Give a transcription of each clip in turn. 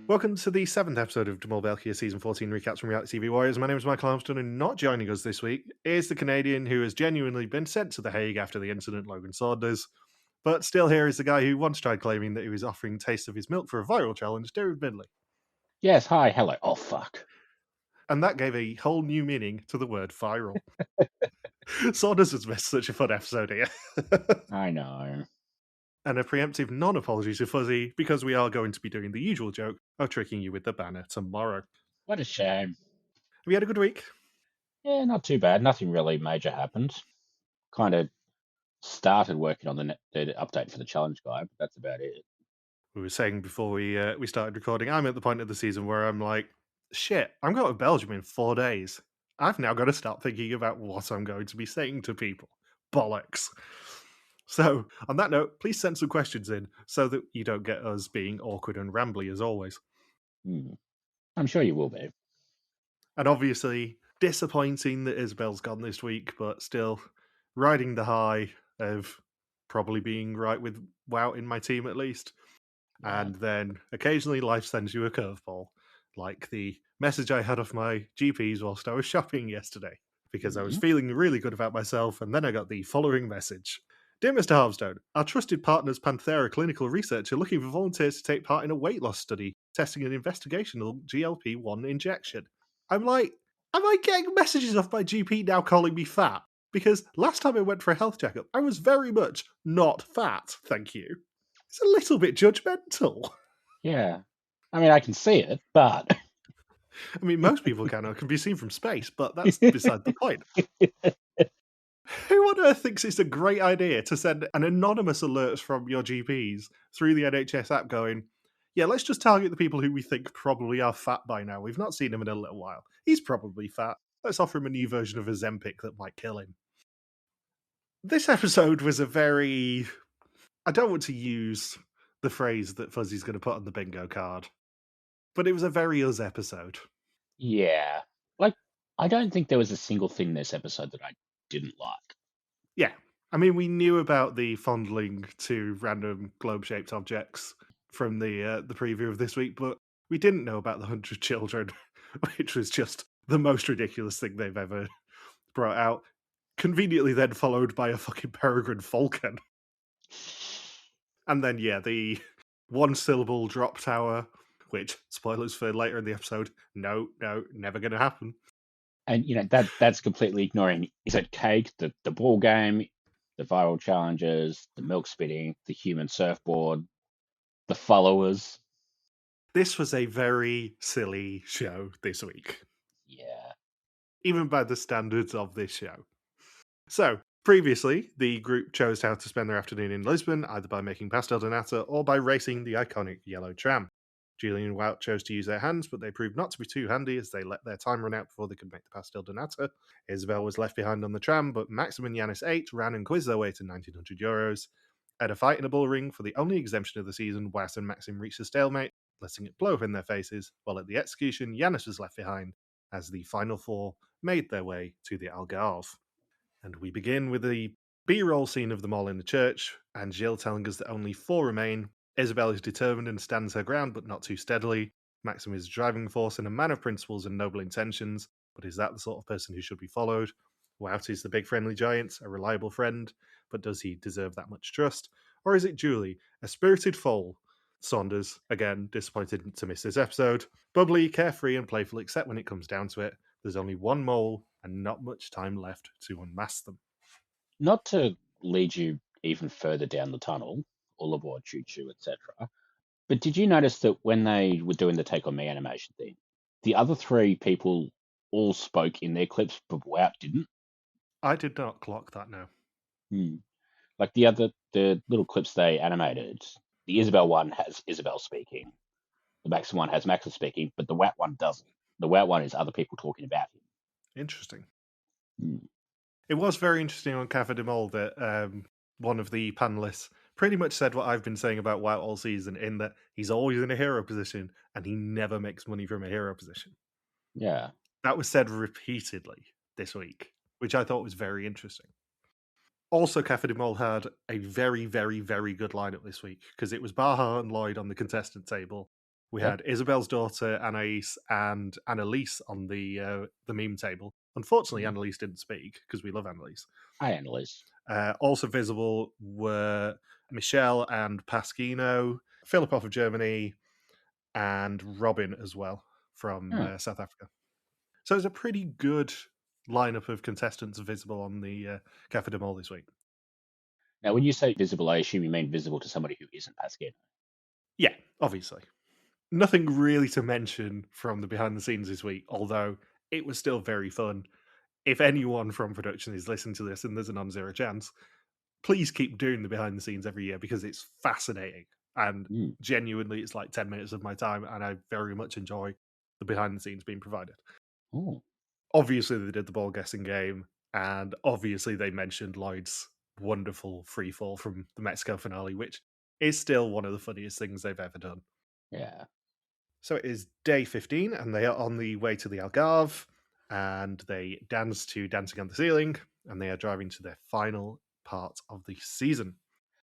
Welcome to the 7th episode of Mol België Season 14 Recaps from Reality TV Warriors. My name is Michael Armstrong, and not joining us this week is the Canadian who has genuinely been sent to The Hague after the incident, Logan Saunders. But still here is the guy who once tried claiming that he was offering taste of his milk for a viral challenge, David Bindley. Yes, hi, hello. Oh, fuck. And that gave a whole new meaning to the word viral. Saunders has missed such a fun episode here. I know. And a preemptive non-apology to Fuzzy, because we are going to be doing the usual joke of tricking you with the banner tomorrow. What a shame. Have you had a good week? Yeah, not too bad. Nothing really major happened. Kind of started working on the update for the challenge guide, but that's about it. We were saying before we started recording, I'm at the point of the season where I'm like, shit, I'm going to Belgium in 4 days. I've now got to start thinking about what I'm going to be saying to people. Bollocks. So, on that note, please send some questions in so that you don't get us being awkward and rambly as always. I'm sure you will be. And obviously, disappointing that Isabel's gone this week, but still riding the high of probably being right with Wout in my team at least. Yeah. And then occasionally life sends you a curveball, like the message I had off my GPs whilst I was shopping yesterday, because I was feeling really good about myself, and then I got the following message. Dear Mr. Harvstone, our trusted partners Panthera clinical research are looking for volunteers to take part in a weight loss study testing an investigational GLP-1 injection. I'm like, am I getting messages off my GP now calling me fat? Because last time I went for a health checkup, I was very much not fat, thank you. It's a little bit judgmental. Yeah. I mean, I can see it, but... I mean, most people can. It can be seen from space, but that's beside the point. Who on earth thinks it's a great idea to send an anonymous alert from your GPs through the NHS app going, yeah, let's just target the people who we think probably are fat by now. We've not seen him in a little while. He's probably fat. Let's offer him a new version of Ozempic that might kill him. This episode was a very... I don't want to use the phrase that Fuzzy's going to put on the bingo card, but it was a very us episode. Yeah. Like, I don't think there was a single thing in this episode that I didn't like. Yeah. I mean, we knew about the fondling to random globe-shaped objects from the preview of this week, but we didn't know about the 100 children, which was just the most ridiculous thing they've ever brought out. Conveniently then followed by a fucking peregrine falcon. And then, yeah, the one-syllable drop tower, which, spoilers for later in the episode, no, never going to happen. And, you know, that's completely ignoring, is it cake, the ball game, the viral challenges, the milk spitting, the human surfboard, the followers. This was a very silly show this week. Yeah. Even by the standards of this show. So, previously, the group chose how to spend their afternoon in Lisbon, either by making pastel de nata or by racing the iconic yellow tram. Julian and Wout chose to use their hands, but they proved not to be too handy as they let their time run out before they could make the pastel de nata. Isabel was left behind on the tram, but Maxim and Yanis 8 ran and quizzed their way to €1,900. At a fight in a bull ring for the only exemption of the season, Wout and Maxim reached a stalemate, letting it blow up in their faces, while at the execution, Yanis was left behind as the final four made their way to the Algarve. And we begin with the B-roll scene of them all in the church, and Gilles telling us that only 4 remain. Isabel is determined and stands her ground, but not too steadily. Maxim is a driving force and a man of principles and noble intentions, but is that the sort of person who should be followed? Wout is the big friendly giant, a reliable friend, but does he deserve that much trust? Or is it Julie, a spirited foal? Saunders, again, disappointed to miss this episode. Bubbly, carefree, and playful, except when it comes down to it. There's only one mole, and not much time left to unmask them. Not to lead you even further down the tunnel, all aboard choo choo, etc. But did you notice that when they were doing the Take On Me animation thing, the other 3 people all spoke in their clips, but Wout didn't? I did not clock that now. Like the little clips they animated, the Isabel one has Isabel speaking, the Maxim one has Maxim speaking, but the Wout one doesn't. The Wout one is other people talking about him. Interesting. It was very interesting on Café de Mol that one of the panelists pretty much said what I've been saying about Wout all season, in that he's always in a hero position and he never makes money from a hero position. Yeah. That was said repeatedly this week, which I thought was very interesting. Also, Café de Mol had a very, very, very good lineup this week, because it was Baha and Lloyd on the contestant table, We Yep. had Isabel's daughter Anais and Annalise on the meme table. Unfortunately, Mm. Annalise didn't speak because we love Annalise. Hi, Annalise. Also visible were Michelle and Pasquino, Philip off of Germany, and Robin as well from Oh. South Africa. So it's a pretty good lineup of contestants visible on the Café de Mol this week. Now, when you say visible, I assume you mean visible to somebody who isn't Pascal. Yeah, obviously. Nothing really to mention from the behind the scenes this week, although it was still very fun. If anyone from production is listening to this and there's a non-zero chance, please keep doing the behind the scenes every year because it's fascinating. And Mm. genuinely, it's like 10 minutes of my time, and I very much enjoy the behind the scenes being provided. Oh. Obviously, they did the ball guessing game, and obviously, they mentioned Lloyd's wonderful free fall from the Mexico finale, which is still one of the funniest things they've ever done. Yeah. So it is day 15, and they are on the way to the Algarve, and they dance to Dancing on the Ceiling, and they are driving to their final part of the season.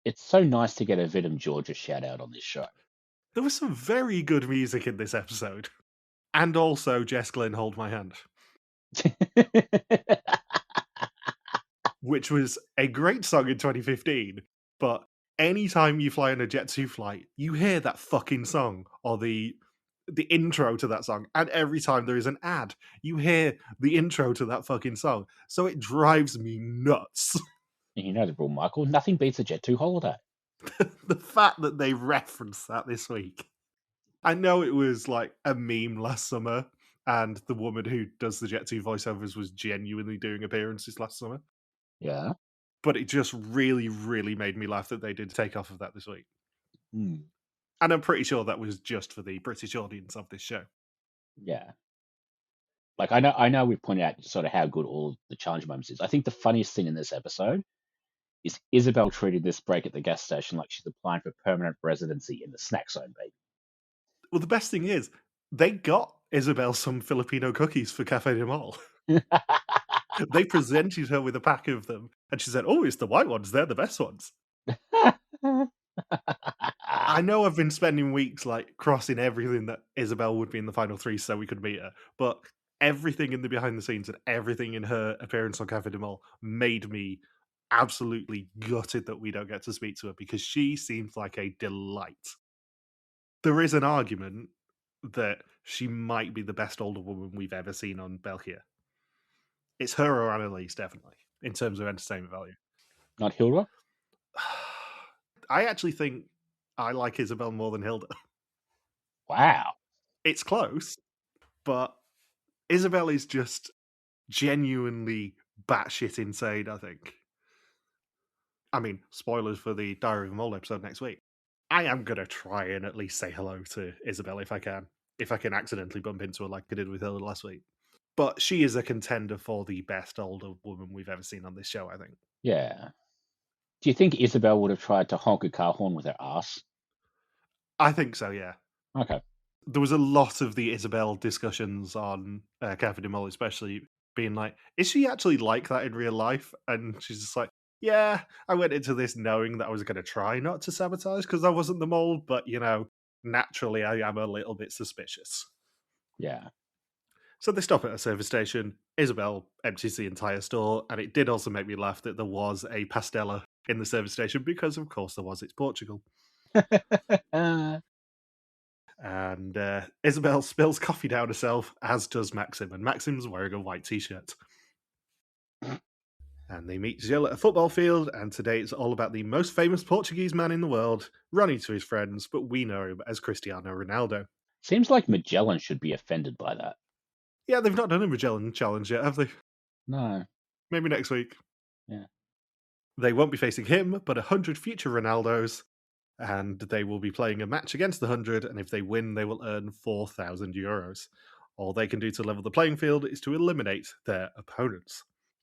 It's so nice to get a Vidum Georgia shout out on this show. There was some very good music in this episode, and also Jess Glynn Hold My Hand, which was a great song in 2015, but anytime you fly on a Jet 2 flight, you hear that fucking song or the intro to that song, and every time there is an ad, you hear the intro to that fucking song. So it drives me nuts. You know the rule, Michael. Nothing beats a Jet 2 holiday. The fact that they referenced that this week. I know it was like a meme last summer, and the woman who does the Jet 2 voiceovers was genuinely doing appearances last summer. Yeah. But it just really, really made me laugh that they did take off of that this week. Mm. And I'm pretty sure that was just for the British audience of this show. Yeah. Like I know we've pointed out sort of how good all of the challenge moments is. I think the funniest thing in this episode is Isabel treating this break at the gas station like she's applying for permanent residency in the snack zone, Well, the best thing is, they got Isabel some Filipino cookies for Café de Mol. baby. They presented her with a pack of them, and she said, "Oh, it's the white ones. They're the best ones." I know I've been spending weeks like crossing everything that Isabel would be in the final three so we could meet her, but everything in the behind the scenes and everything in her appearance on Café de Mol made me absolutely gutted that we don't get to speak to her because she seems like a delight. There is an argument that she might be the best older woman we've ever seen on Belgian. It's her or Annalise, definitely, in terms of entertainment value. Not Hilda? I actually think I like Isabel more than Hilda. Wow. It's close, but Isabel is just genuinely batshit insane, I think. I mean, spoilers for the Diary of a Mole episode next week. I am going to try and at least say hello to Isabel if I can. If I can accidentally bump into her like I did with Hilda last week. But she is a contender for the best older woman we've ever seen on this show, I think. Yeah. Do you think Isabel would have tried to honk a car horn with her ass? I think so, yeah. Okay. There was a lot of the Isabel discussions on Café de Mol, especially being like, is she actually like that in real life? And she's just like, yeah, I went into this knowing that I was going to try not to sabotage because I wasn't the mole, but naturally I am a little bit suspicious. Yeah. So they stop at a service station. Isabel empties the entire store, and it did also make me laugh that there was a pastella in the service station because, of course, there was. It's Portugal. And Isabel spills coffee down herself, as does Maxim, and Maxim's wearing a white t-shirt. And they meet Gilles at a football field, and today it's all about the most famous Portuguese man in the world, Ronnie to his friends, but we know him as Cristiano Ronaldo. Seems like Magellan should be offended by that. Yeah, they've not done a Magellan challenge yet, have they? No. Maybe next week. Yeah. They won't be facing him, but 100 future Ronaldos, and they will be playing a match against the 100, and if they win, they will earn €4,000. All they can do to level the playing field is to eliminate their opponents.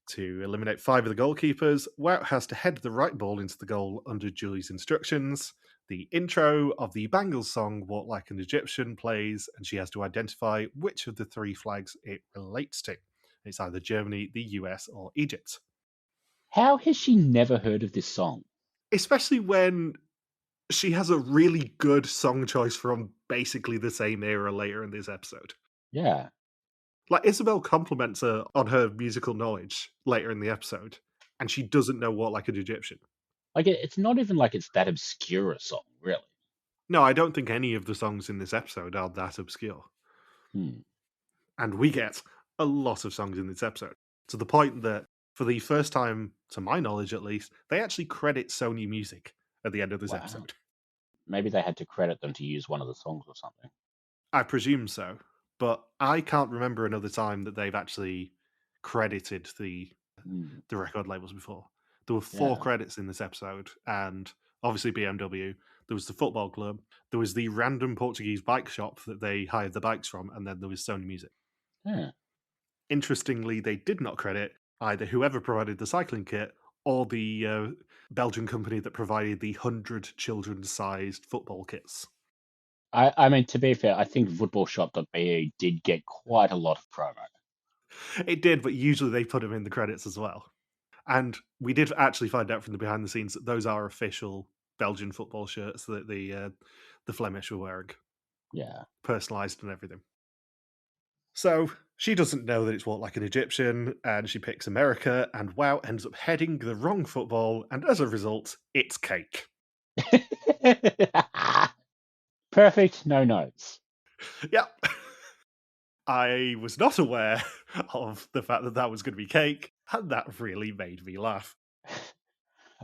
To eliminate 5 of the goalkeepers, Wout has to head the right ball into the goal under Julie's instructions. The intro of the Bangles song, Walk Like an Egyptian, plays, and she has to identify which of the 3 flags it relates to. It's either Germany, the US, or Egypt. How has she never heard of this song? Especially when She has a really good song choice from basically the same era later in this episode. Yeah. Like, Isabel compliments her on her musical knowledge later in the episode, and she doesn't know Walk Like an Egyptian. Like it's not even like it's that obscure a song, really. No, I don't think any of the songs in this episode are that obscure. Hmm. And we get a lot of songs in this episode, to the point that, for the first time, to my knowledge at least, they actually credit Sony Music at the end of this Wow. episode. Maybe they had to credit them to use one of the songs or something. I presume so, but I can't remember another time that they've actually credited Hmm. the record labels before. There were 4 Yeah. credits in this episode, and obviously BMW. There was the football club. There was the random Portuguese bike shop that they hired the bikes from, and then there was Sony Music. Yeah. Interestingly, they did not credit either whoever provided the cycling kit or the Belgian company that provided the 100 children-sized football kits. I mean, to be fair, I think footballshop.be did get quite a lot of promo. It did, but usually they put them in the credits as well. And we did actually find out from the behind the scenes that those are official Belgian football shirts that the Flemish were wearing, Yeah. personalised and everything. So she doesn't know that it's Walk Like an Egyptian, and she picks America, and wow, ends up heading the wrong football, and as a result, it's cake. Perfect, no notes. Yep. I was not aware of the fact that that was going to be cake, and that really made me laugh.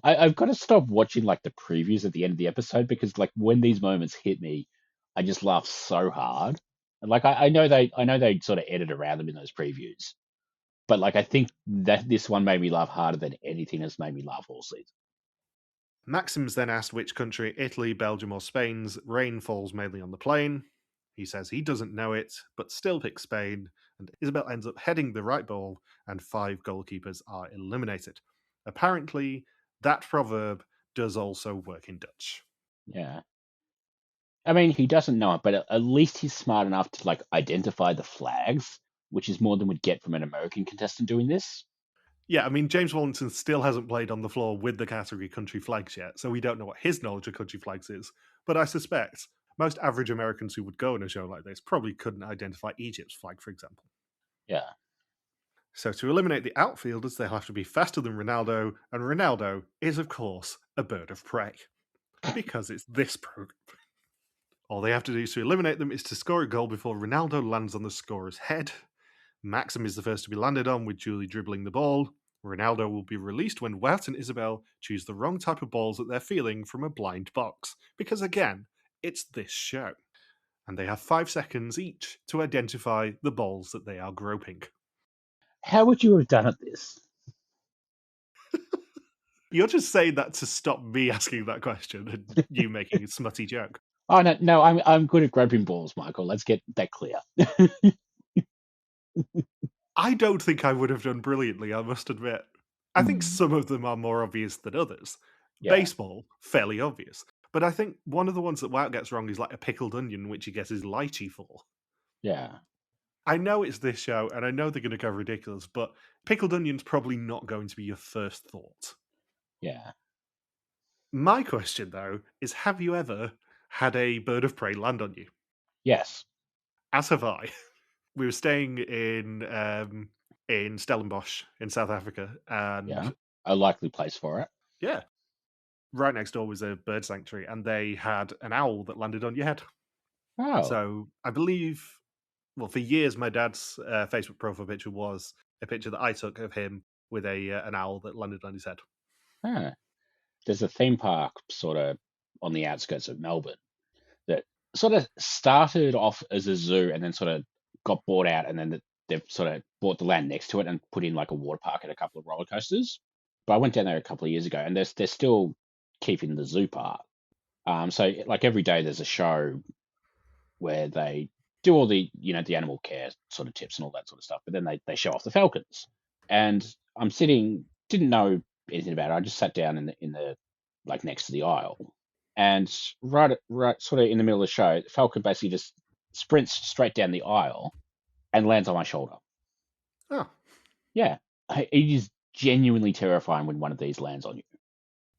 I've got to stop watching like the previews at the end of the episode because like when these moments hit me, I just laugh so hard. And like I know they sort of edit around them in those previews, but like I think that this one made me laugh harder than anything has made me laugh all season. Maxim's then asked which country, Italy, Belgium, or Spain's rain falls mainly on the plane. He says he doesn't know it, but still picks Spain, and Isabel ends up heading the right ball, and 5 goalkeepers are eliminated. Apparently, that proverb does also work in Dutch. Yeah. I mean, he doesn't know it, but at least he's smart enough to like identify the flags, which is more than we'd get from an American contestant doing this. Yeah, I mean, James Wallington still hasn't played on the floor with the category country flags yet, so we don't know what his knowledge of country flags is. But I suspect most average Americans who would go on a show like this probably couldn't identify Egypt's flag, for example. Yeah. So to eliminate the outfielders, they'll have to be faster than Ronaldo, and Ronaldo is, of course, a bird of prey. Because it's this program. All they have to do to eliminate them is to score a goal before Ronaldo lands on the scorer's head. Maxim is the first to be landed on, with Julie dribbling the ball. Ronaldo will be released when Wout and Isabel choose the wrong type of balls that they're feeling from a blind box. Because again, it's this show. And they have 5 seconds each to identify the balls that they are groping. How would you have done at this? You're just saying that to stop me asking that question and you making a smutty joke. Oh no, I'm good at groping balls, Michael. Let's get that clear. I don't think I would have done brilliantly, I must admit. I think some of them are more obvious than others. Yeah. Baseball, fairly obvious. But I think one of the ones that Wout gets wrong is like a pickled onion, which he gets his lychee for. Yeah. I know it's this show, and I know they're going to go ridiculous, but pickled onion's probably not going to be your first thought. Yeah. My question, though, is have you ever had a bird of prey land on you? Yes. As have I. We were staying in Stellenbosch in South Africa, and Yeah. A likely place for it. yeah, right next door was a bird sanctuary, and they had an owl that landed on your head. Oh. So I believe, well, for years, my dad's Facebook profile picture was a picture that I took of him with an owl that landed on his head. Huh. There's a theme park sort of on the outskirts of Melbourne that sort of started off as a zoo and then sort of got bought out, and then they've sort of bought the land next to it and put in like a water park and a couple of roller coasters. But I went down there a couple of years ago, and they're still keeping the zoo part. So like every day there's a show where they do all the the animal care sort of tips and all that sort of stuff, but then they show off the falcons. And I'm sitting, didn't know anything about it. I just sat down in the like next to the aisle, and right sort of in the middle of the show, the falcon basically just sprints straight down the aisle and lands on my shoulder. Oh, Yeah, it is genuinely terrifying when one of these lands on you.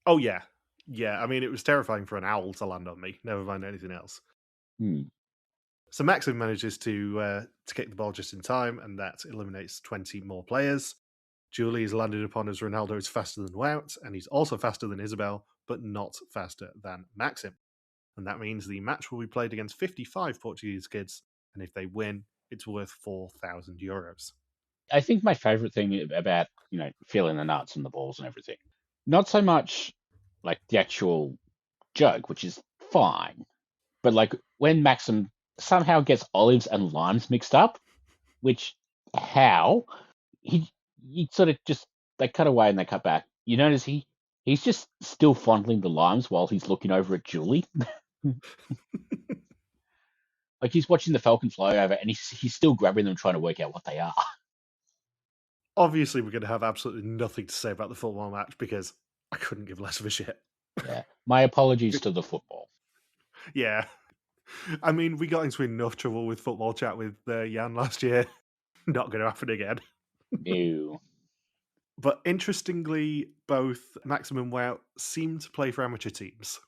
oh yeah. Yeah, I mean, it was terrifying for an owl to land on me, never mind anything else. Hmm. So Maxim manages to kick the ball just in time, and that eliminates 20 more players. Julie is landed upon as Ronaldo is faster than Wout, and he's also faster than Isabel, but not faster than Maxim. And that means the match will be played against 55 Portuguese kids, and if they win, it's worth €4,000. I think my favorite thing about, feeling the nuts and the balls and everything, not so much like the actual joke, which is fine, but like when Maxim somehow gets olives and limes mixed up, which how he sort of just they cut away and they cut back. You notice he's just still fondling the limes while he's looking over at Julie. Like he's watching the Falcon fly over and he's still grabbing them trying to work out what they are. Obviously, we're going to have absolutely nothing to say about the football match because I couldn't give less of a shit. Yeah. My apologies to the football. Yeah. I mean, we got into enough trouble with football chat with Jan last year. Not going to happen again. No. But interestingly, both Maxim and Wout seem to play for amateur teams.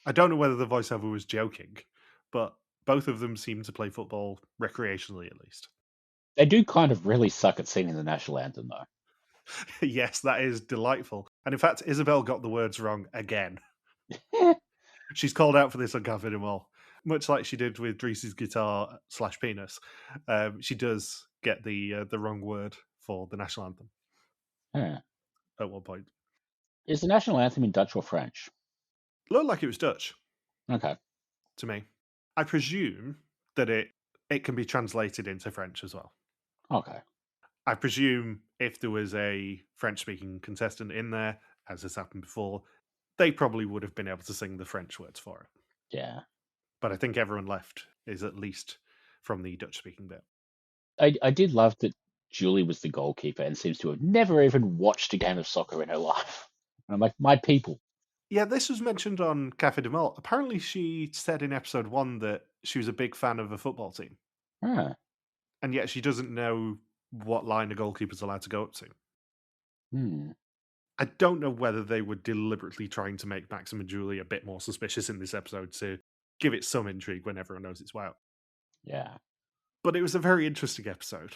I don't know whether the voiceover was joking, but both of them seem to play football recreationally at least. They do kind of really suck at singing the national anthem though. Yes, that is delightful. And in fact, Isabel got the words wrong again. She's called out for this on Café de Mol, much like she did with Drees's guitar / penis. She does get the wrong word for the national anthem Huh. at one point. Is the national anthem in Dutch or French? Looked like it was Dutch Okay. to me. I presume that it can be translated into French as well. Okay. I presume if there was a French-speaking contestant in there, as has happened before, they probably would have been able to sing the French words for it. Yeah. But I think everyone left is at least from the Dutch-speaking bit. I did love that Julie was the goalkeeper and seems to have never even watched a game of soccer in her life. And I'm like, my people. Yeah, this was mentioned on Café de Mol. Apparently, she said in episode 1 that she was a big fan of a football team, Huh. and yet she doesn't know what line a goalkeeper's allowed to go up to. Hmm. I don't know whether they were deliberately trying to make Maxim and Julie a bit more suspicious in this episode to give it some intrigue when everyone knows it's Wout. Yeah. But it was a very interesting episode.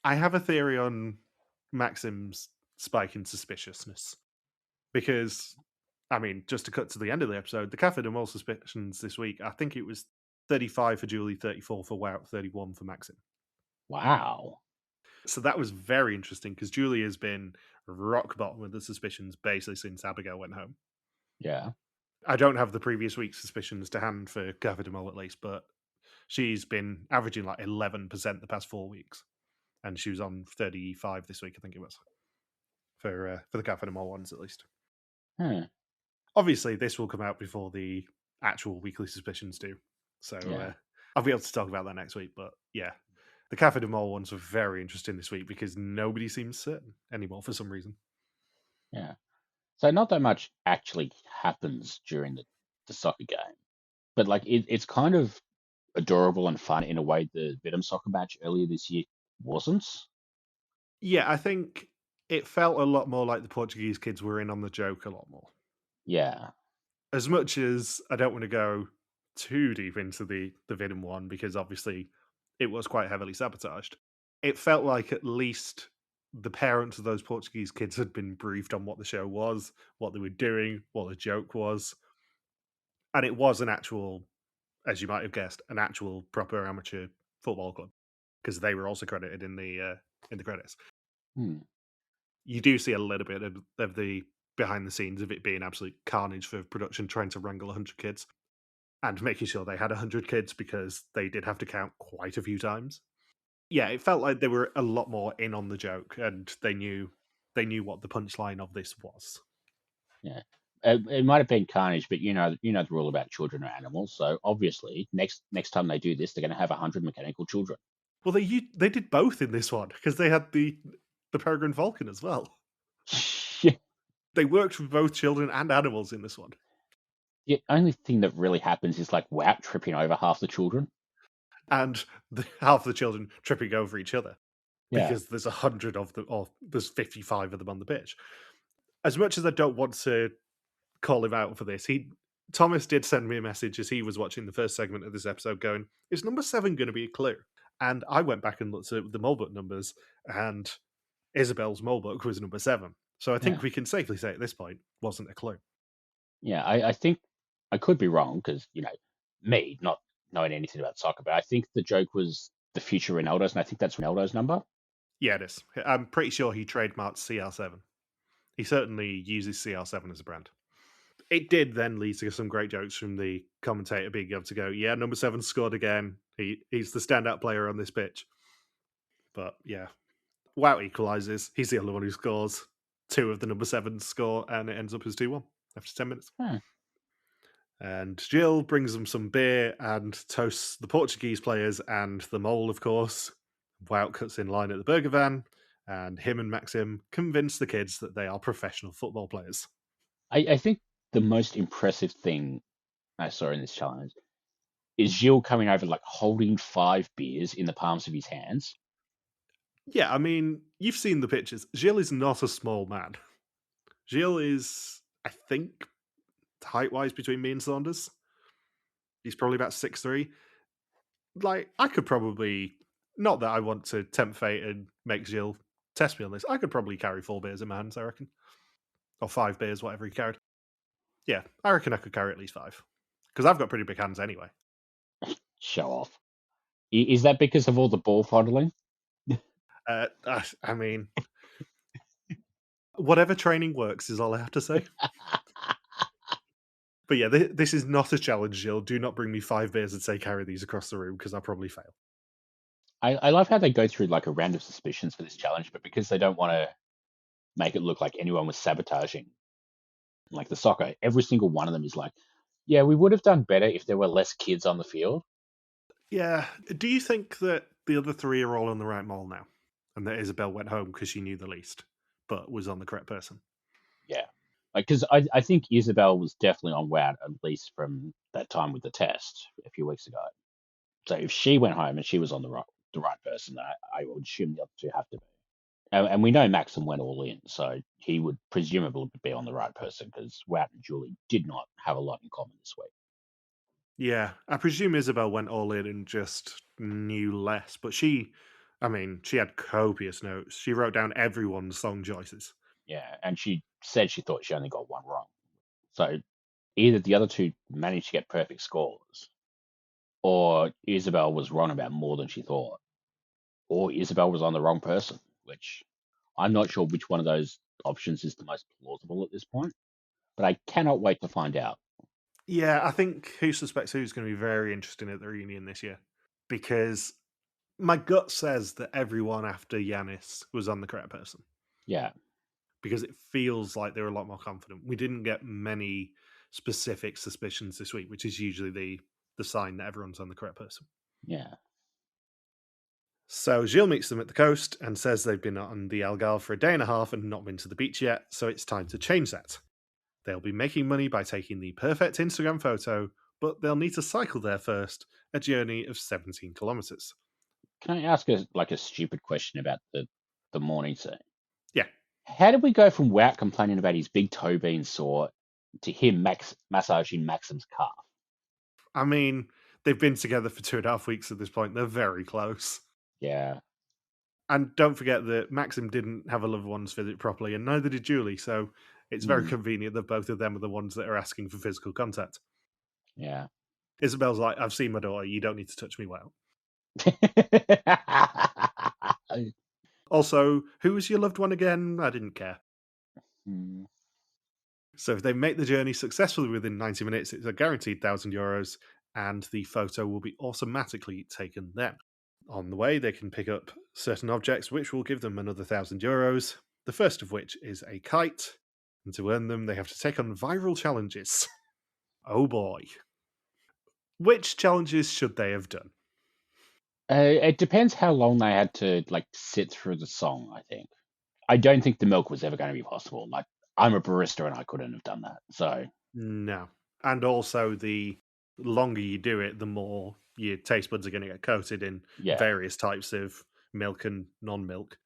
I have a theory on Maxim's spike in suspiciousness. Because, I mean, just to cut to the end of the episode, the Café de Mol suspicions this week, I think it was 35 for Julie, 34 for Wout, 31 for Maxim. Wow. So that was very interesting because Julie has been rock bottom with the suspicions basically since Abigail went home. Yeah. I don't have the previous week's suspicions to hand for Café de Mol at least, but she's been averaging like 11% the past 4 weeks. And she was on 35 this week, I think it was, for the Café de Mol ones at least. Huh. Obviously, this will come out before the actual weekly suspicions do. So Yeah. I'll be able to talk about that next week. But yeah, the Café de Mol ones were very interesting this week because nobody seems certain anymore for some reason. Yeah. So not that much actually happens during the soccer game, but like it's kind of adorable and fun in a way the Vietnam soccer match earlier this year wasn't. Yeah, I think it felt a lot more like the Portuguese kids were in on the joke a lot more. Yeah. As much as I don't want to go too deep into the Venom one because obviously it was quite heavily sabotaged, it felt like at least the parents of those Portuguese kids had been briefed on what the show was, what they were doing, what the joke was, and it was an actual, as you might have guessed, an actual proper amateur football club because they were also credited in the credits. Hmm. You do see a little bit of the behind the scenes of it being absolute carnage for production, trying to wrangle 100 kids and making sure they had 100 kids because they did have to count quite a few times. Yeah, it felt like they were a lot more in on the joke and they knew what the punchline of this was. Yeah. It might have been carnage, but you know the rule about children are animals. So obviously, next time they do this, they're going to have 100 mechanical children. Well, they did both in this one because they had the Peregrine Falcon as well. They worked with both children and animals in this one. The only thing that really happens is like Wout tripping over half the children. And half the children tripping over each other Yeah. because there's 100 of them, or there's 55 of them on the pitch. As much as I don't want to call him out for this. Thomas did send me a message as he was watching the first segment of this episode going, is number 7 going to be a clue? And I went back and looked at the Molbook numbers, and Isabel's Molbook was number 7. So I think Yeah. we can safely say at this point, wasn't a clue. Yeah, I think I could be wrong because, me not knowing anything about soccer, but I think the joke was the future Ronaldo's, and I think that's Ronaldo's number. Yeah, it is. I'm pretty sure he trademarked CR7. He certainly uses CR7 as a brand. It did then lead to some great jokes from the commentator being able to go, yeah, number 7 scored again. He's the standout player on this pitch. But yeah, Wout equalises. He's the only one who scores. 2 of the number 7s score, and it ends up as 2-1 after 10 minutes. Huh. And Jill brings them some beer and toasts the Portuguese players and the Mole, of course. Wout cuts in line at the burger van, and him and Maxim convince the kids that they are professional football players. I think the most impressive thing I saw in this challenge is Gilles coming over, like holding 5 beers in the palms of his hands. Yeah, I mean, you've seen the pictures. Gilles is not a small man. Gilles is, I think, height-wise between me and Saunders. He's probably about 6'3". Like, I could probably, not that I want to tempt fate and make Gilles test me on this, I could probably carry 4 beers in my hands, I reckon. Or 5 beers, whatever he carried. Yeah, I reckon I could carry at least 5. Because I've got pretty big hands anyway. Show off. Is that because of all the ball fondling? I mean, whatever training works is all I have to say. But yeah, this is not a challenge, Gilles. Do not bring me 5 beers and say carry these across the room, because I'll probably fail. I love how they go through like a round of suspicions for this challenge, but because they don't want to make it look like anyone was sabotaging, like the soccer, every single one of them is like, yeah, we would have done better if there were less kids on the field. Yeah. Do you think that the other 3 are all on the right mole now? And that Isabel went home because she knew the least, but was on the correct person? Yeah. Like, because I think Isabel was definitely on WOW, at least from that time with the test a few weeks ago. So if she went home and she was on the right person, I would assume the other 2 have to be. And we know Maxim went all in, so he would presumably be on the right person because Wout and Julie did not have a lot in common this week. Yeah, I presume Isabel went all in and just knew less, but she had copious notes. She wrote down everyone's song choices. Yeah, and she said she thought she only got 1 wrong. So either the other 2 managed to get perfect scores, or Isabel was wrong about more than she thought, or Isabel was on the wrong person, which I'm not sure which one of those options is the most plausible at this point, but I cannot wait to find out. Yeah, I think Who Suspects Who is going to be very interesting at the reunion this year, because my gut says that everyone after Yanis was on the correct person, Yeah, because it feels like they were a lot more confident. We didn't get many specific suspicions this week, which is usually the sign that everyone's on the correct person. yeah. So Gilles meets them at the coast and says they've been on the Algarve for a day and a half and not been to the beach yet, so it's time to change that. They'll be making money by taking the perfect Instagram photo, but they'll need to cycle there first, a journey of 17 kilometers. Can I ask a stupid question about the morning scene? Yeah. How did we go from Wout complaining about his big toe being sore to him massaging Maxim's calf? I mean, they've been together for 2.5 weeks at this point. They're very close. Yeah. And don't forget that Maxim didn't have a loved ones visit properly, and neither did Julie, so it's very convenient that both of them are the ones that are asking for physical contact. Yeah. Isabel's like, I've seen my daughter, you don't need to touch me well. Also, who was your loved one again? I didn't care. So if they make the journey successfully within 90 minutes, it's a guaranteed €1,000, and the photo will be automatically taken then. On the way, they can pick up certain objects which will give them another €1,000, the first of which is a kite, and to earn them, they have to take on viral challenges. Oh boy. Which challenges should they have done? It depends how long they had to sit through the song, I think. I don't think the milk was ever going to be possible. Like, I'm a barista and I couldn't have done that. So No. And also, the longer you do it, the more your taste buds are going to get coated in various types of milk and non-milk.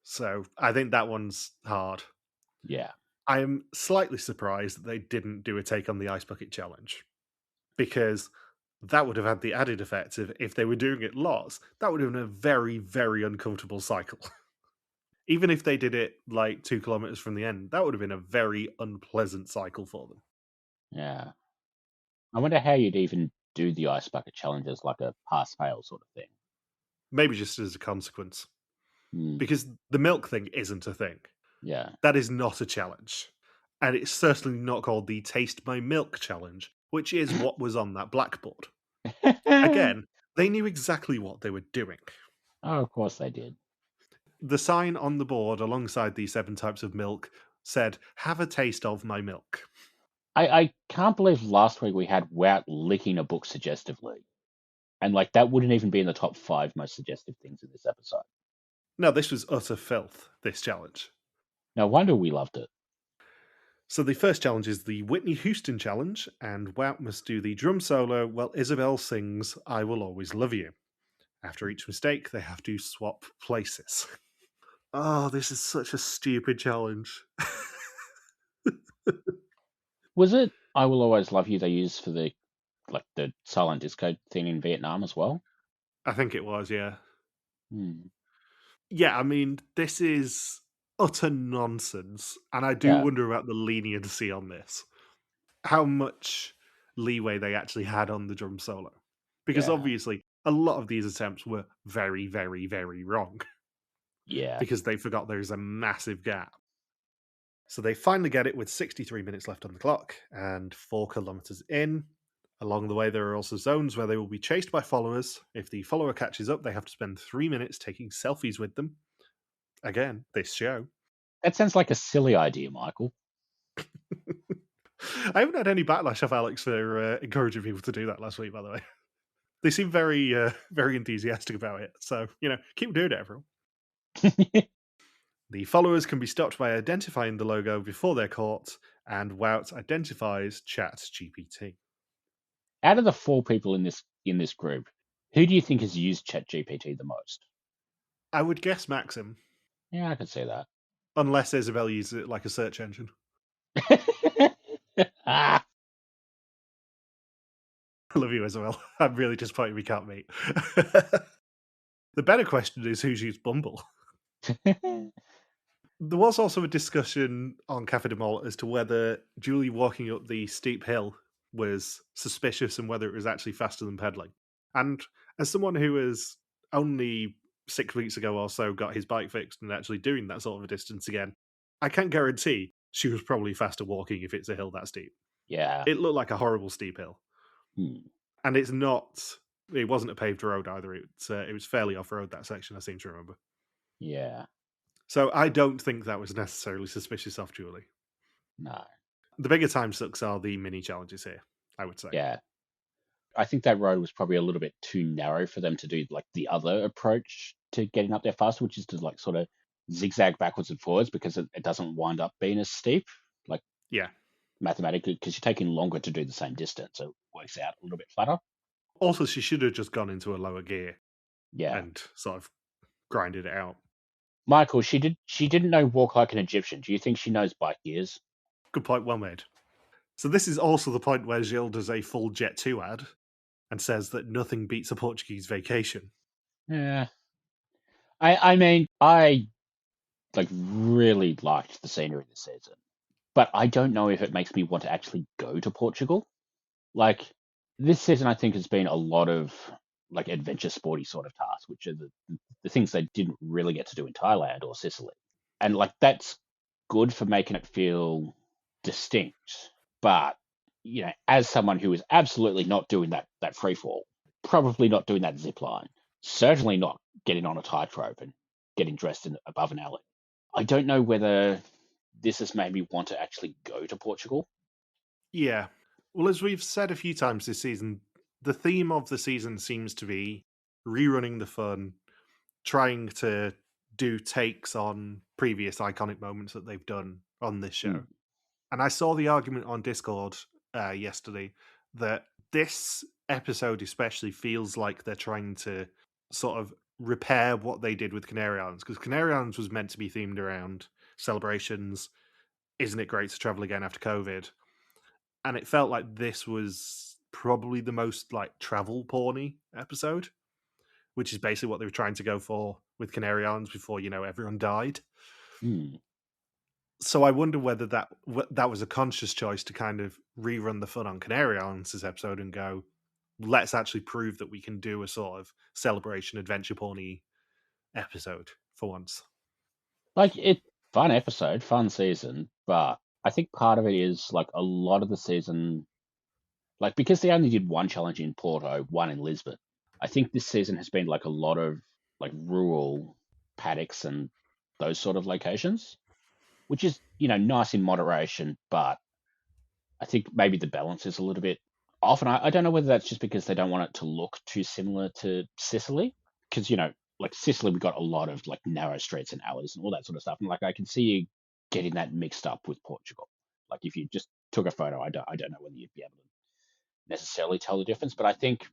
So I think that one's hard. Yeah. I'm slightly surprised that they didn't do a take on the ice bucket challenge, because that would have had the added effect of, if they were doing it lots, that would have been a very, very uncomfortable cycle. Even if they did it like 2 kilometers from the end, that would have been a very unpleasant cycle for them. Yeah. I wonder how you'd even do the ice bucket challenge as like a pass fail sort of thing. Maybe just as a consequence, Hmm. because the milk thing isn't a thing. Yeah. That is not a challenge. And it's certainly not called the Taste My Milk challenge, which is what was on that blackboard. Again, they knew exactly what they were doing. Oh, of course they did. The sign on the board alongside the 7 types of milk said, "Have a taste of my milk." I can't believe last week we had Wout licking a book suggestively. And like that wouldn't even be in the top 5 most suggestive things in this episode. No, this was utter filth, this challenge. No wonder we loved it. So the first challenge is the Whitney Houston challenge, and Wout must do the drum solo while Isabel sings "I Will Always Love You." After each mistake, they have to swap places. Oh, this is such a stupid challenge. Was it I Will Always Love You they used for the silent disco thing in Vietnam as well? I think it was, yeah. Hmm. Yeah, I mean, this is utter nonsense, and I do Yeah. wonder about the leniency on this. How much leeway they actually had on the drum solo. Because Yeah. obviously, a lot of these attempts were very, very, very wrong, Yeah. because they forgot there's a massive gap. So they finally get it with 63 minutes left on the clock and 4 kilometers in. Along the way, there are also zones where they will be chased by followers. If the follower catches up, they have to spend 3 minutes taking selfies with them. Again, this show. That sounds like a silly idea, Michael. I haven't had any backlash off Alex for encouraging people to do that last week, by the way. They seem very, very enthusiastic about it. So, keep doing it, everyone. The followers can be stopped by identifying the logo before they're caught, and Wout identifies ChatGPT. Out of the 4 people in this group, who do you think has used ChatGPT the most? I would guess Maxim, Yeah, I could see that. unless Isabel uses it like a search engine. Ah, I love you, Isabel. I'm really disappointed we can't meet. The better question is, who's used Bumble? There was also a discussion on Café de Mol as to whether Julie walking up the steep hill was suspicious and whether it was actually faster than pedaling. And as someone who has only 6 weeks ago or so got his bike fixed and actually doing that sort of a distance again, I can guarantee she was probably faster walking if it's a hill that steep. yeah. It looked like a horrible steep hill. Hmm. And it wasn't a paved road either. It was fairly off road, that section, I seem to remember. Yeah. So I don't think that was necessarily suspicious of Julie. No. The bigger time sucks are the mini challenges here, I would say. Yeah. I think that road was probably a little bit too narrow for them to do like the other approach to getting up there faster, which is to like sort of zigzag backwards and forwards because it doesn't wind up being as steep, like Yeah. mathematically, because you're taking longer to do the same distance. So it works out a little bit flatter. Also, she should have just gone into a lower gear Yeah. and sort of grinded it out. Michael, she didn't know walk like an Egyptian. Do you think she knows bike gears? Good point, well made. So this is also the point where Gilles does a full Jet 2 ad and says that nothing beats a Portuguese vacation. Yeah. I mean, I like really liked the scenery this season, but I don't know if it makes me want to actually go to Portugal. Like this season, I think has been a lot of like adventure sporty sort of tasks, which are the things they didn't really get to do in Thailand or Sicily, and like that's good for making it feel distinct. But as someone who is absolutely not doing that free fall, probably not doing that zip line, certainly not getting on a tightrope and getting dressed in above an alley. I don't know whether this has made me want to actually go to Portugal. Yeah. Well, as we've said a few times this season, the theme of the season seems to be rerunning the fun, trying to do takes on previous iconic moments that they've done on this show. Mm. And I saw the argument on Discord yesterday that this episode especially feels like they're trying to sort of repair what they did with Canary Islands, because Canary Islands was meant to be themed around celebrations, isn't it great to travel again after COVID? And it felt like this was probably the most like travel porny episode, which is basically what they were trying to go for with Canary Islands before, everyone died. Hmm. So I wonder whether that was a conscious choice to kind of rerun the fun on Canary Islands this episode and go, let's actually prove that we can do a sort of celebration adventure porny episode for once. Like, fun episode, fun season, but I think part of it is like a lot of the season, like because they only did one challenge in Porto, one in Lisbon. I think this season has been like a lot of like rural paddocks and those sort of locations, which is, nice in moderation, but I think maybe the balance is a little bit off. And I don't know whether that's just because they don't want it to look too similar to Sicily. Because, like Sicily, we got a lot of like narrow streets and alleys and all that sort of stuff. And like I can see you getting that mixed up with Portugal. Like if you just took a photo, I don't know whether you'd be able to necessarily tell the difference. But I think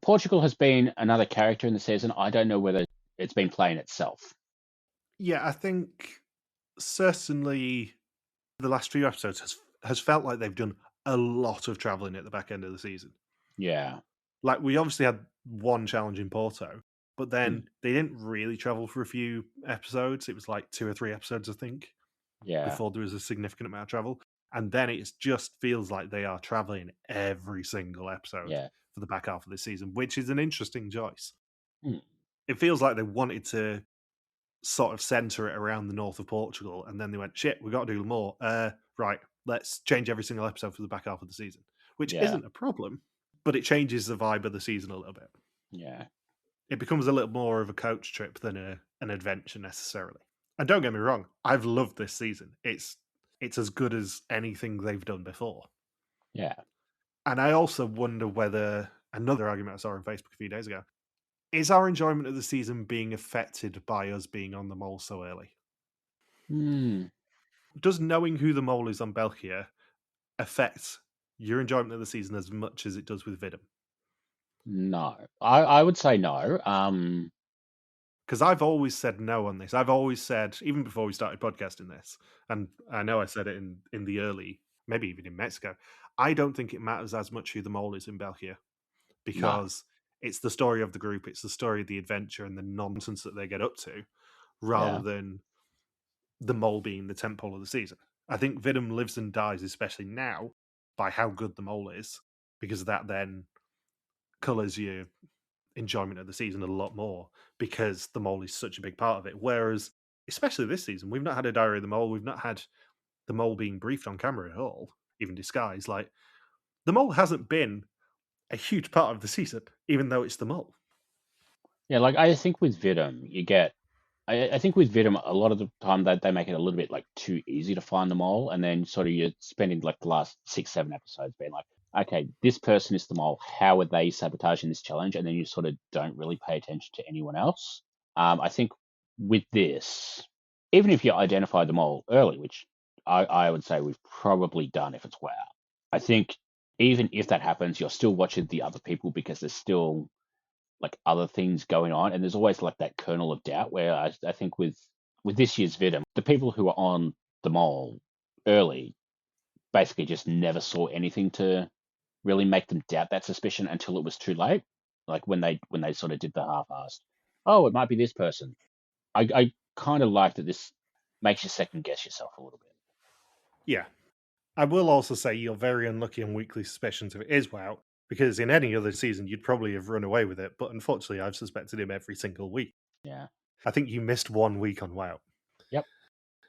Portugal has been another character in the season. I don't know whether it's been playing itself. Yeah, I think certainly the last few episodes has felt like they've done a lot of traveling at the back end of the season. Yeah. Like we obviously had one challenge in Porto, but Mm. then they didn't really travel for a few episodes. It was like 2 or 3 episodes, I think, Yeah. before there was a significant amount of travel. And then it just feels like they are traveling every single episode Yeah. for the back half of this season, which is an interesting choice. Mm. It feels like they wanted to sort of center it around the north of Portugal, and then they went, shit, we got to do more. Right, let's change every single episode for the back half of the season, which Yeah. isn't a problem, but it changes the vibe of the season a little bit. Yeah. It becomes a little more of a coach trip than an adventure necessarily. And don't get me wrong, I've loved this season. It's as good as anything they've done before. Yeah. And I also wonder whether another argument I saw on Facebook a few days ago is our enjoyment of the season being affected by us being on the mole so early? Hmm. Does knowing who the mole is on België affect your enjoyment of the season as much as it does with Vidum? No. I would say no. Because I've always said no on this. I've always said, even before we started podcasting this, and I know I said it in the early, maybe even in Mexico, I don't think it matters as much who the mole is in België No. because it's the story of the group, it's the story of the adventure and the nonsense that they get up to, rather Yeah. than the mole being the tentpole of the season. I think Vidum lives and dies, especially now, by how good the mole is, because that then colours your enjoyment of the season a lot more because the mole is such a big part of it. Whereas, especially this season, we've not had a diary of the mole, we've not had the mole being briefed on camera at all, even disguised. Like the mole hasn't been a huge part of the season, even though it's the mole. Yeah, like I think with Vidum, you get. I think with Vidum, a lot of the time they make it a little bit like too easy to find them all, and then sort of you're spending like the last 6, 7 episodes being like, okay, this person is the mole. How are they sabotaging this challenge? And then you sort of don't really pay attention to anyone else. I think with this, even if you identify the mole early, which I would say we've probably done if it's wow, I think even if that happens, you're still watching the other people because there's still like other things going on, and there's always like that kernel of doubt where I think with this year's Vidum, the people who are on the mole early basically just never saw anything to really make them doubt that suspicion until it was too late. Like when they sort of did the half-assed, oh, it might be this person. I kind of like that this makes you second guess yourself a little bit. Yeah. I will also say you're very unlucky on weekly suspicions if it is WoW, because in any other season you'd probably have run away with it, but unfortunately I've suspected him every single week. Yeah. I think you missed 1 week on WoW. Yep.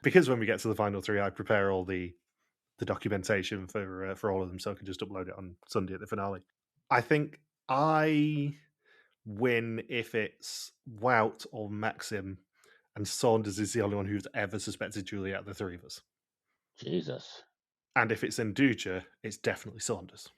Because when we get to the final 3, I prepare all the documentation for all of them, so I can just upload it on Sunday at the finale. I think I win if it's Wout or Maxim, and Saunders is the only one who's ever suspected Julie out of the 3 of us. Jesus. And if it's Enduja, it's definitely Saunders.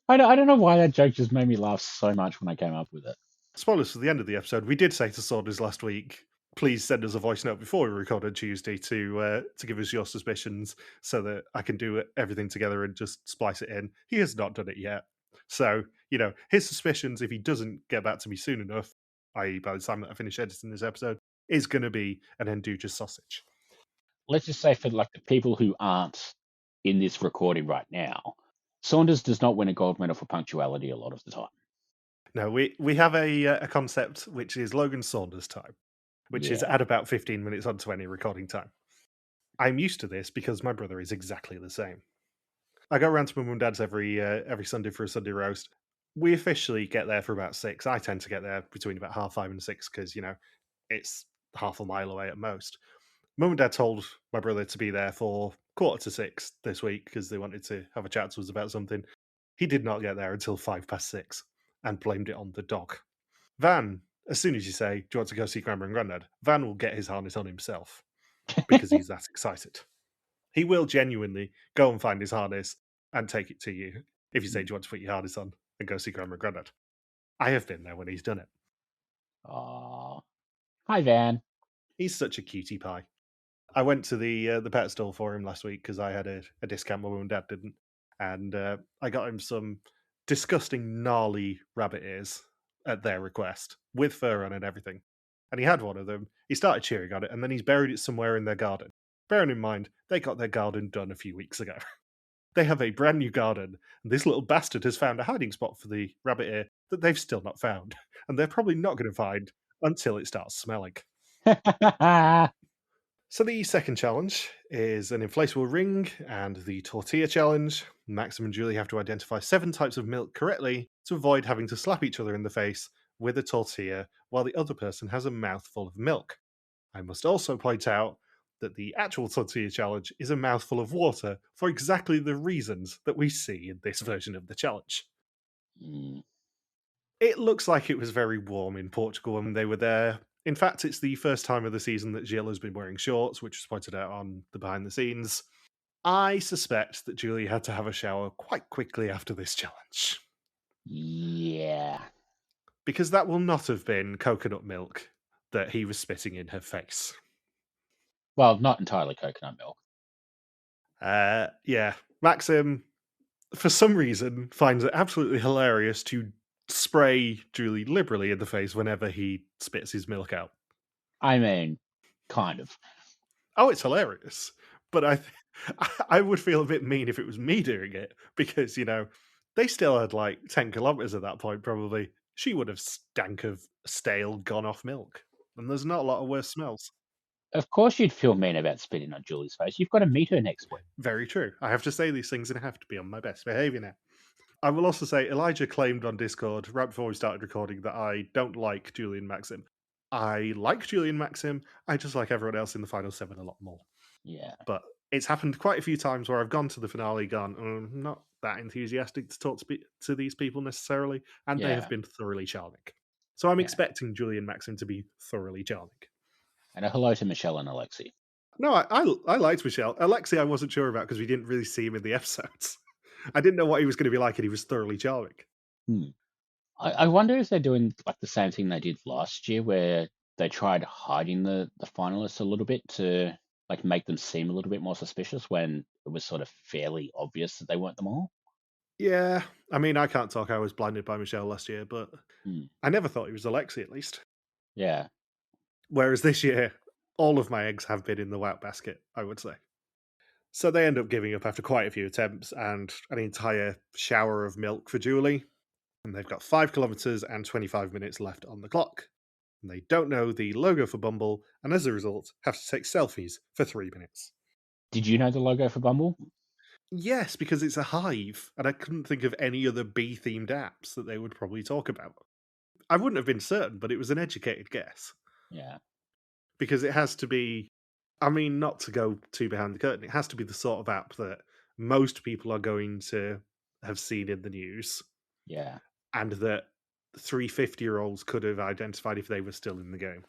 I don't know why that joke just made me laugh so much when I came up with it. Spoilers for the end of the episode. We did say to Saunders last week, please send us a voice note before we record on Tuesday to give us your suspicions so that I can do everything together and just splice it in. He has not done it yet. So, his suspicions, if he doesn't get back to me soon enough, i.e. by the time that I finish editing this episode, is going to be an Enduja sausage. Let's just say for like the people who aren't in this recording right now, Saunders does not win a gold medal for punctuality a lot of the time. No, we have a concept which is Logan Saunders Time, which is Yeah. at about 15 minutes onto any recording time. I'm used to this because my brother is exactly the same. I go around to my mum and dad's every Sunday for a Sunday roast. We officially get there for about 6. I tend to get there between about 5:30 and 6 because, it's half a mile away at most. Mum and dad told my brother to be there for 5:45 this week because they wanted to have a chat to us about something. He did not get there until 6:05 and blamed it on the dog. Van, as soon as you say, "Do you want to go see Grandma and Grandad?" Van will get his harness on himself because he's that excited. He will genuinely go and find his harness and take it to you if you say, "Do you want to put your harness on and go see Grandma and Grandad?" I have been there when he's done it. Aw. Hi, Van. He's such a cutie pie. I went to the pet store for him last week because I had a discount my mum and dad didn't, and I got him some disgusting gnarly rabbit ears at their request with fur on and everything. And he had one of them. He started cheering on it, and then he's buried it somewhere in their garden. Bearing in mind, they got their garden done a few weeks ago. They have a brand new garden, and this little bastard has found a hiding spot for the rabbit ear that they've still not found, and they're probably not going to find until it starts smelling. So the second challenge is an inflatable ring and the tortilla challenge. Maxim and Julie have to identify 7 types of milk correctly to avoid having to slap each other in the face with a tortilla while the other person has a mouthful of milk. I must also point out that the actual tortilla challenge is a mouthful of water for exactly the reasons that we see in this version of the challenge. Mm. It looks like it was very warm in Portugal when they were there. In fact, it's the first time of the season that Gilles has been wearing shorts, which was pointed out on the behind the scenes. I suspect that Julie had to have a shower quite quickly after this challenge, Yeah. because that will not have been coconut milk that he was spitting in her face. Well, not entirely coconut milk. Yeah, Maxim, for some reason, finds it absolutely hilarious to spray Julie liberally in the face whenever he spits his milk out. I mean, kind of. Oh, it's hilarious. But I would feel a bit mean if it was me doing it because, they still had like 10 kilometers at that point, probably. She would have stank of stale, gone off milk. And there's not a lot of worse smells. Of course you'd feel mean about spitting on Julie's face. You've got to meet her next week. Very true. I have to say these things and I have to be on my best behavior now. I will also say Elijah claimed on Discord right before we started recording that I don't like Julian Maxim. I like Julian Maxim. I just like everyone else in the final 7 a lot more. Yeah. But it's happened quite a few times where I've gone to the finale, gone, I'm not that enthusiastic to talk to these people necessarily, and they have Yeah. been thoroughly charming. So I'm Yeah. expecting Julian Maxim to be thoroughly charming. And a hello to Michelle and Alexi. No, I liked Michelle. Alexi, I wasn't sure about because we didn't really see him in the episodes. I didn't know what he was going to be like, and he was thoroughly charming. I wonder if they're doing like the same thing they did last year, where they tried hiding the finalists a little bit to like make them seem a little bit more suspicious when it was sort of fairly obvious that they weren't them all. Yeah, I mean, I can't talk. I was blinded by Michelle last year, but I never thought he was Alexi, at least. Yeah. Whereas this year, all of my eggs have been in the wet basket, I would say. So they end up giving up after quite a few attempts and an entire shower of milk for Julie. And they've got 5 kilometers and 25 minutes left on the clock. And they don't know the logo for Bumble, and as a result, have to take selfies for 3 minutes. Did you know the logo for Bumble? Yes, because it's a hive, and I couldn't think of any other bee-themed apps that they would probably talk about. I wouldn't have been certain, but it was an educated guess. Yeah. Because it has to be, I mean, not to go too behind the curtain, it has to be the sort of app that most people are going to have seen in the news, Yeah. and that 350-year-olds could have identified if they were still in the game.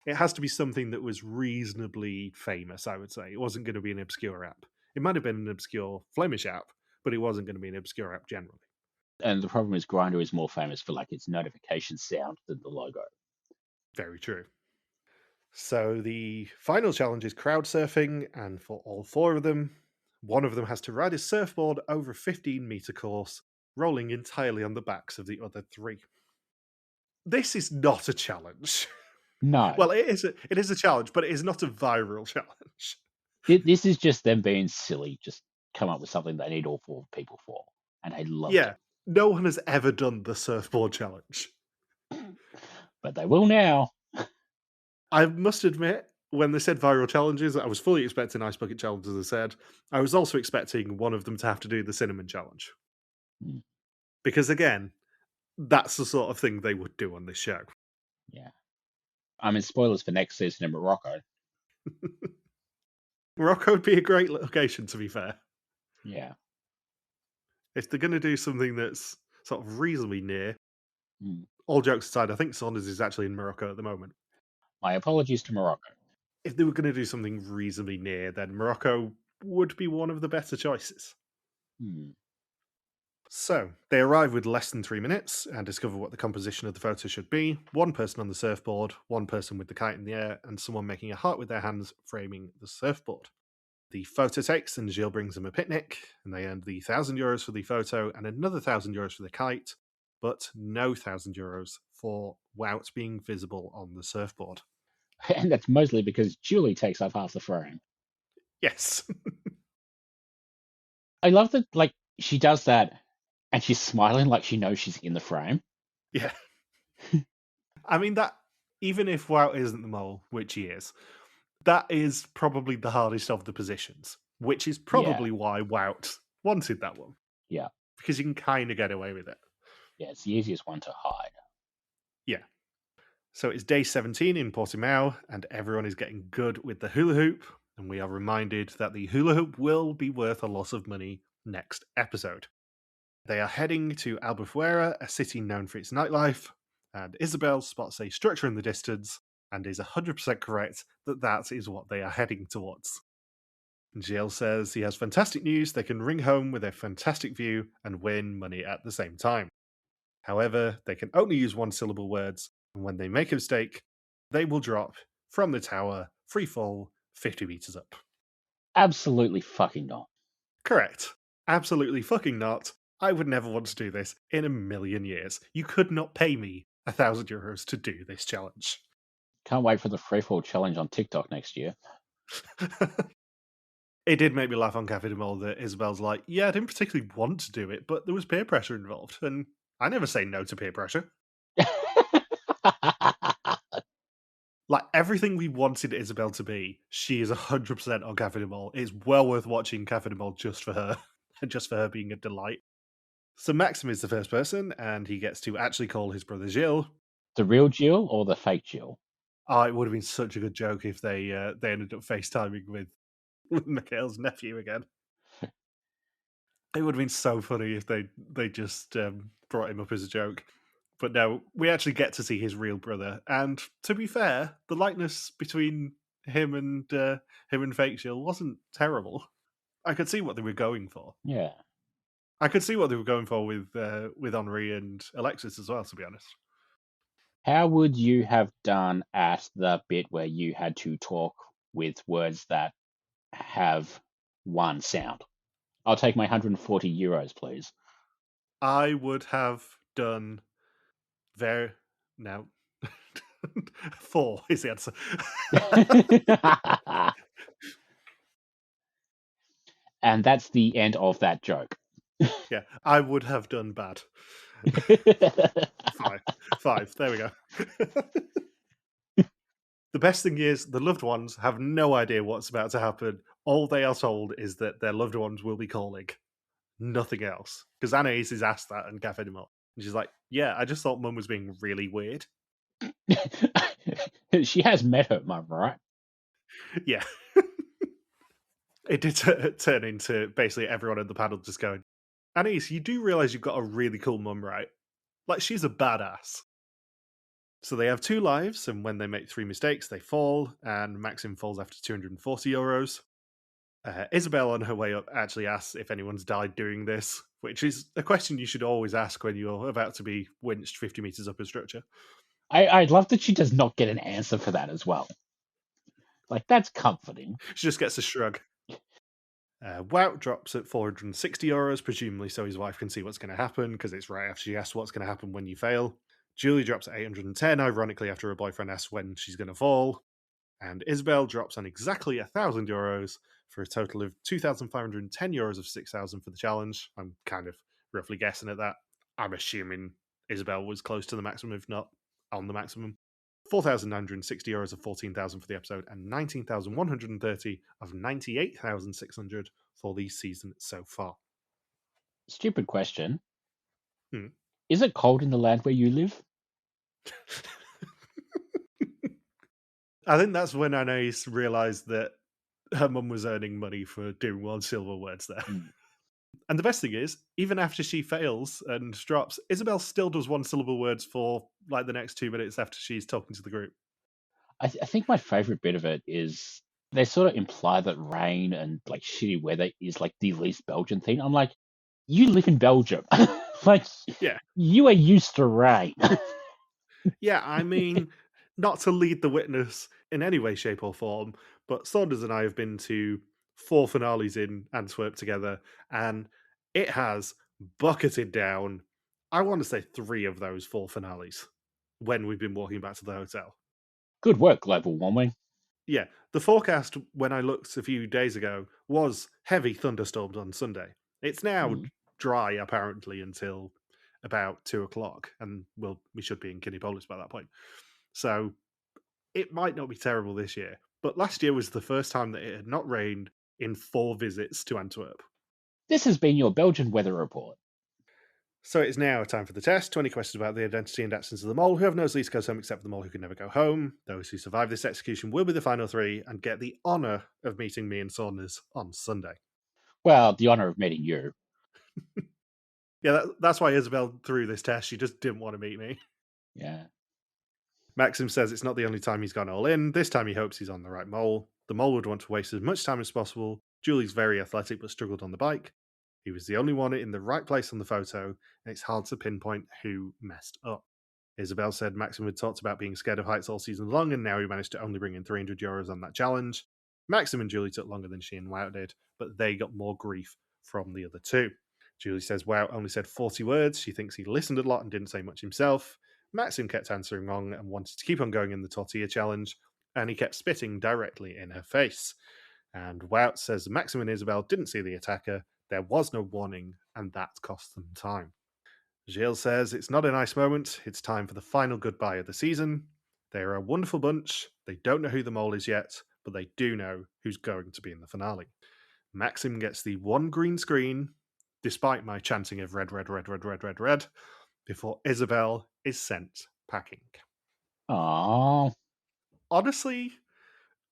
It has to be something that was reasonably famous, I would say. It wasn't going to be an obscure app. It might have been an obscure Flemish app, but it wasn't going to be an obscure app generally. And the problem is Grindr is more famous for like its notification sound than the logo. Very true. So the final challenge is crowdsurfing, and for all 4 of them, one of them has to ride a surfboard over a 15-meter course, rolling entirely on the backs of the other 3. This is not a challenge. No, Well, it is a challenge, but it is not a viral challenge. this is just them being silly. Just come up with something they need all four people for, and they loved Yeah, no one has ever done the surfboard challenge. it. But they will now. I must admit, when they said viral challenges, I was fully expecting Ice Bucket Challenge, as I said. I was also expecting one of them to have to do the cinnamon challenge. Mm, Because again, that's the sort of thing they would do on this show. yeah. I mean, spoilers for next season in Morocco. Morocco would be a great location, to be fair. Yeah. If they're going to do something that's sort of reasonably near, Mm. all jokes aside, I think Saunders is actually in Morocco at the moment. My apologies to Morocco. If they were going to do something reasonably near, then Morocco would be one of the better choices. Mm. So, they arrive with less than 3 minutes and discover what the composition of the photo should be. One person on the surfboard, one person with the kite in the air, and someone making a heart with their hands framing the surfboard. The photo takes, and Gilles brings them a picnic, and they earned the €1,000 for the photo and another €1,000 for the kite, but no €1,000 for Wout being visible on the surfboard. And that's mostly because Julie takes up half the frame. Yes. I love that, like, she does that and she's smiling like she knows she's in the frame. Yeah. I mean, that, even if Wout isn't the mole, which he is, that is probably the hardest of the positions, which is Yeah. probably why Wout wanted that one, Yeah. because you can kind of get away with it. Yeah. It's the easiest one to hide. Yeah. So it's day 17 in Portimao, and everyone is getting good with the hula hoop, and we are reminded that the hula hoop will be worth a lot of money next episode. They are heading to Albufeira, a city known for its nightlife, and Isabel spots a structure in the distance and is 100% correct that that is what they are heading towards. Gilles says he has fantastic news. They can ring home with a fantastic view and win money at the same time. However, they can only use one-syllable words, and when they make a mistake, they will drop from the tower, free fall, 50 meters up. Absolutely fucking not. Correct. Absolutely fucking not. I would never want to do this in a million years. You could not pay me €1,000 to do this challenge. Can't wait for the freefall challenge on TikTok next year. It did make me laugh on Café de Mol that Isabel's like, yeah, I didn't particularly want to do it, but there was peer pressure involved, and I never say no to peer pressure. Like, everything we wanted Isabel to be, she is 100% on Café de Mol. It's well worth watching Café de Mol just for her, and just for her being a delight. So Maxim is the first person, and he gets to actually call his brother Gilles. The real Jill or the fake Jill? Oh, it would have been such a good joke if they ended up FaceTiming with Mikhail's nephew again. It would have been so funny if they just brought him up as a joke. But no, we actually get to see his real brother, and to be fair, the likeness between him and Fake Gilles wasn't terrible. I could see what they were going for. Yeah. I could see what they were going for with Henri and Alexis as well, to be honest. How would you have done at the bit where you had to talk with words that have one sound? I'll take my €140, please. I would have done no. 4 is the answer. And that's the end of that joke. Yeah, I would have done bad. 5. There we go. The best thing is the loved ones have no idea what's about to happen. All they are told is that their loved ones will be calling. Nothing else. Because Anais is asked that in Café de Mol. And she's like, yeah, I just thought Mum was being really weird. She has met her mum, right? Yeah. It did turn into basically everyone in the panel just going, Anais, you do realise you've got a really cool mum, right? Like, she's a badass. So they have 2 lives, and when they make 3 mistakes, they fall, and Maxim falls after €240. Isabel, on her way up, actually asks if anyone's died doing this, which is a question you should always ask when you're about to be winched 50 meters up a structure. I love that she does not get an answer for that as well. Like, that's comforting. She just gets a shrug. Wout drops at €460, presumably so his wife can see what's going to happen, because it's right after she asks what's going to happen when you fail. Julie drops at 810, ironically, after her boyfriend asks when she's going to fall. And Isabel drops on exactly €1,000 for a total of €2,510 of 6,000 for the challenge. I'm kind of roughly guessing at that. I'm assuming Isabel was close to the maximum, if not on the maximum. €4,960 of 14,000 for the episode, and 19,130 of 98,600 for the season so far. Stupid question. Hmm. Is it cold in the land where you live? I think that's when Anais realised that her mum was earning money for doing one silver words there. And the best thing is, even after she fails and drops, Isabel still does one syllable words for like the next 2 minutes after she's talking to the group. I think my favorite bit of it is they sort of imply that rain and like shitty weather is like the least Belgian thing. I'm like, you live in Belgium. Like, Yeah. you are used to rain. Yeah, I mean, not to lead the witness in any way, shape, or form, but Saunders and I have been to 4 finales in Antwerp together, and it has bucketed down, I want to say 3 of those 4 finales when we've been walking back to the hotel. Good work, global warming. Yeah, the forecast when I looked a few days ago was heavy thunderstorms on Sunday. It's now dry apparently until about 2 o'clock, and we should be in Kinepolis by that point. So it might not be terrible this year, but last year was the first time that it had not rained in 4 visits to Antwerp. This has been your Belgian weather report. So it is now time for the test. 20 questions about the identity and actions of the mole. Whoever knows least goes home except for the mole who can never go home. Those who survive this execution will be the final 3 and get the honour of meeting me and Saunders on Sunday. Well, the honour of meeting you. Yeah, that's why Isabel threw this test. She just didn't want to meet me. Yeah. Maxim says it's not the only time he's gone all in. This time he hopes he's on the right mole. The mole would want to waste as much time as possible. Julie's very athletic but struggled on the bike. He was the only one in the right place on the photo, and it's hard to pinpoint who messed up. Isabel said Maxim had talked about being scared of heights all season long, and now he managed to only bring in €300 on that challenge. Maxim and Julie took longer than she and Wout did, but they got more grief from the other 2. Julie says Wout only said 40 words. She thinks he listened a lot and didn't say much himself. Maxim kept answering wrong and wanted to keep on going in the tortilla challenge, and he kept spitting directly in her face. And Wout says Maxim and Isabel didn't see the attacker, there was no warning, and that cost them time. Gilles says it's not a nice moment, it's time for the final goodbye of the season. They're a wonderful bunch, they don't know who the mole is yet, but they do know who's going to be in the finale. Maxim gets the 1 green screen, despite my chanting of red, red, red, red, red, red, red, before Isabel is sent packing. Aww. Honestly,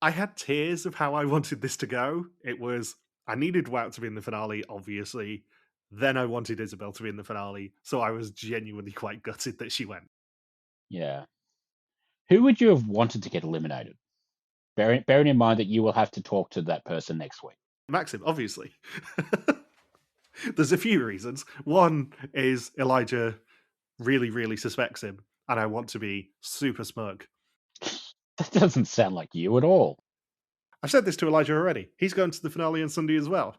I had tears of how I wanted this to go. It was, I needed Wout to be in the finale, obviously. Then I wanted Isabel to be in the finale, so I was genuinely quite gutted that she went. Yeah. Who would you have wanted to get eliminated? Bearing in mind that you will have to talk to that person next week. Maxim, obviously. There's a few reasons. One is Elijah really, really suspects him, and I want to be super smug. That doesn't sound like you at all. I've said this to Elijah already. He's going to the finale on Sunday as well.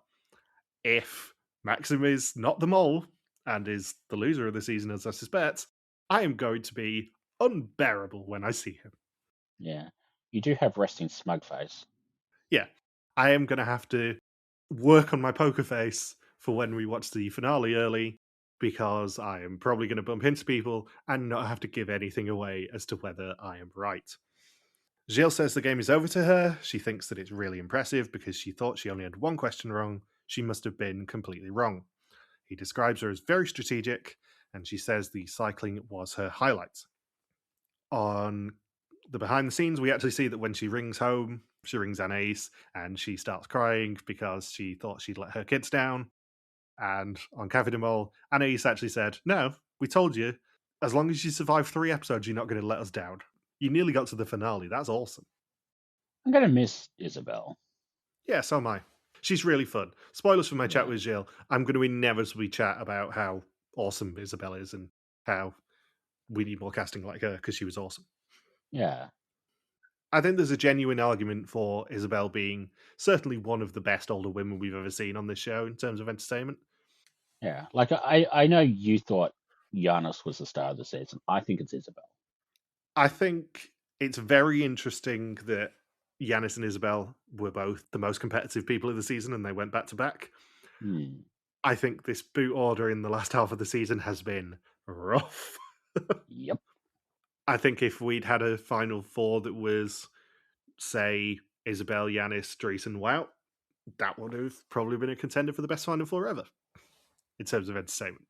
If Maxim is not the mole and is the loser of the season, as I suspect, I am going to be unbearable when I see him. Yeah. You do have resting smug face. Yeah. I am going to have to work on my poker face for when we watch the finale early, because I am probably going to bump into people and not have to give anything away as to whether I am right. Gilles says the game is over to her. She thinks that it's really impressive because she thought she only had 1 question wrong. She must have been completely wrong. He describes her as very strategic, and she says the cycling was her highlight. On the behind the scenes, we actually see that when she rings home, she rings Anais, and she starts crying because she thought she'd let her kids down. And on Café de Mol, Anais actually said, "No, we told you, as long as you survive 3 episodes, you're not going to let us down. You nearly got to the finale. That's awesome." I'm going to miss Isabel. Yeah, so am I. She's really fun. Spoilers for my chat Yeah. with Gilles. I'm going to inevitably chat about how awesome Isabel is and how we need more casting like her because she was awesome. Yeah. I think there's a genuine argument for Isabel being certainly one of the best older women we've ever seen on this show in terms of entertainment. Yeah. Like, I know you thought Giannis was the star of the season. I think it's Isabel. I think it's very interesting that Giannis and Isabel were both the most competitive people of the season and they went back to back. Hmm. I think this boot order in the last half of the season has been rough. Yep. I think if we'd had a final four that was, say, Isabel, Giannis, Dries, and Wout, that would have probably been a contender for the best final four ever in terms of entertainment.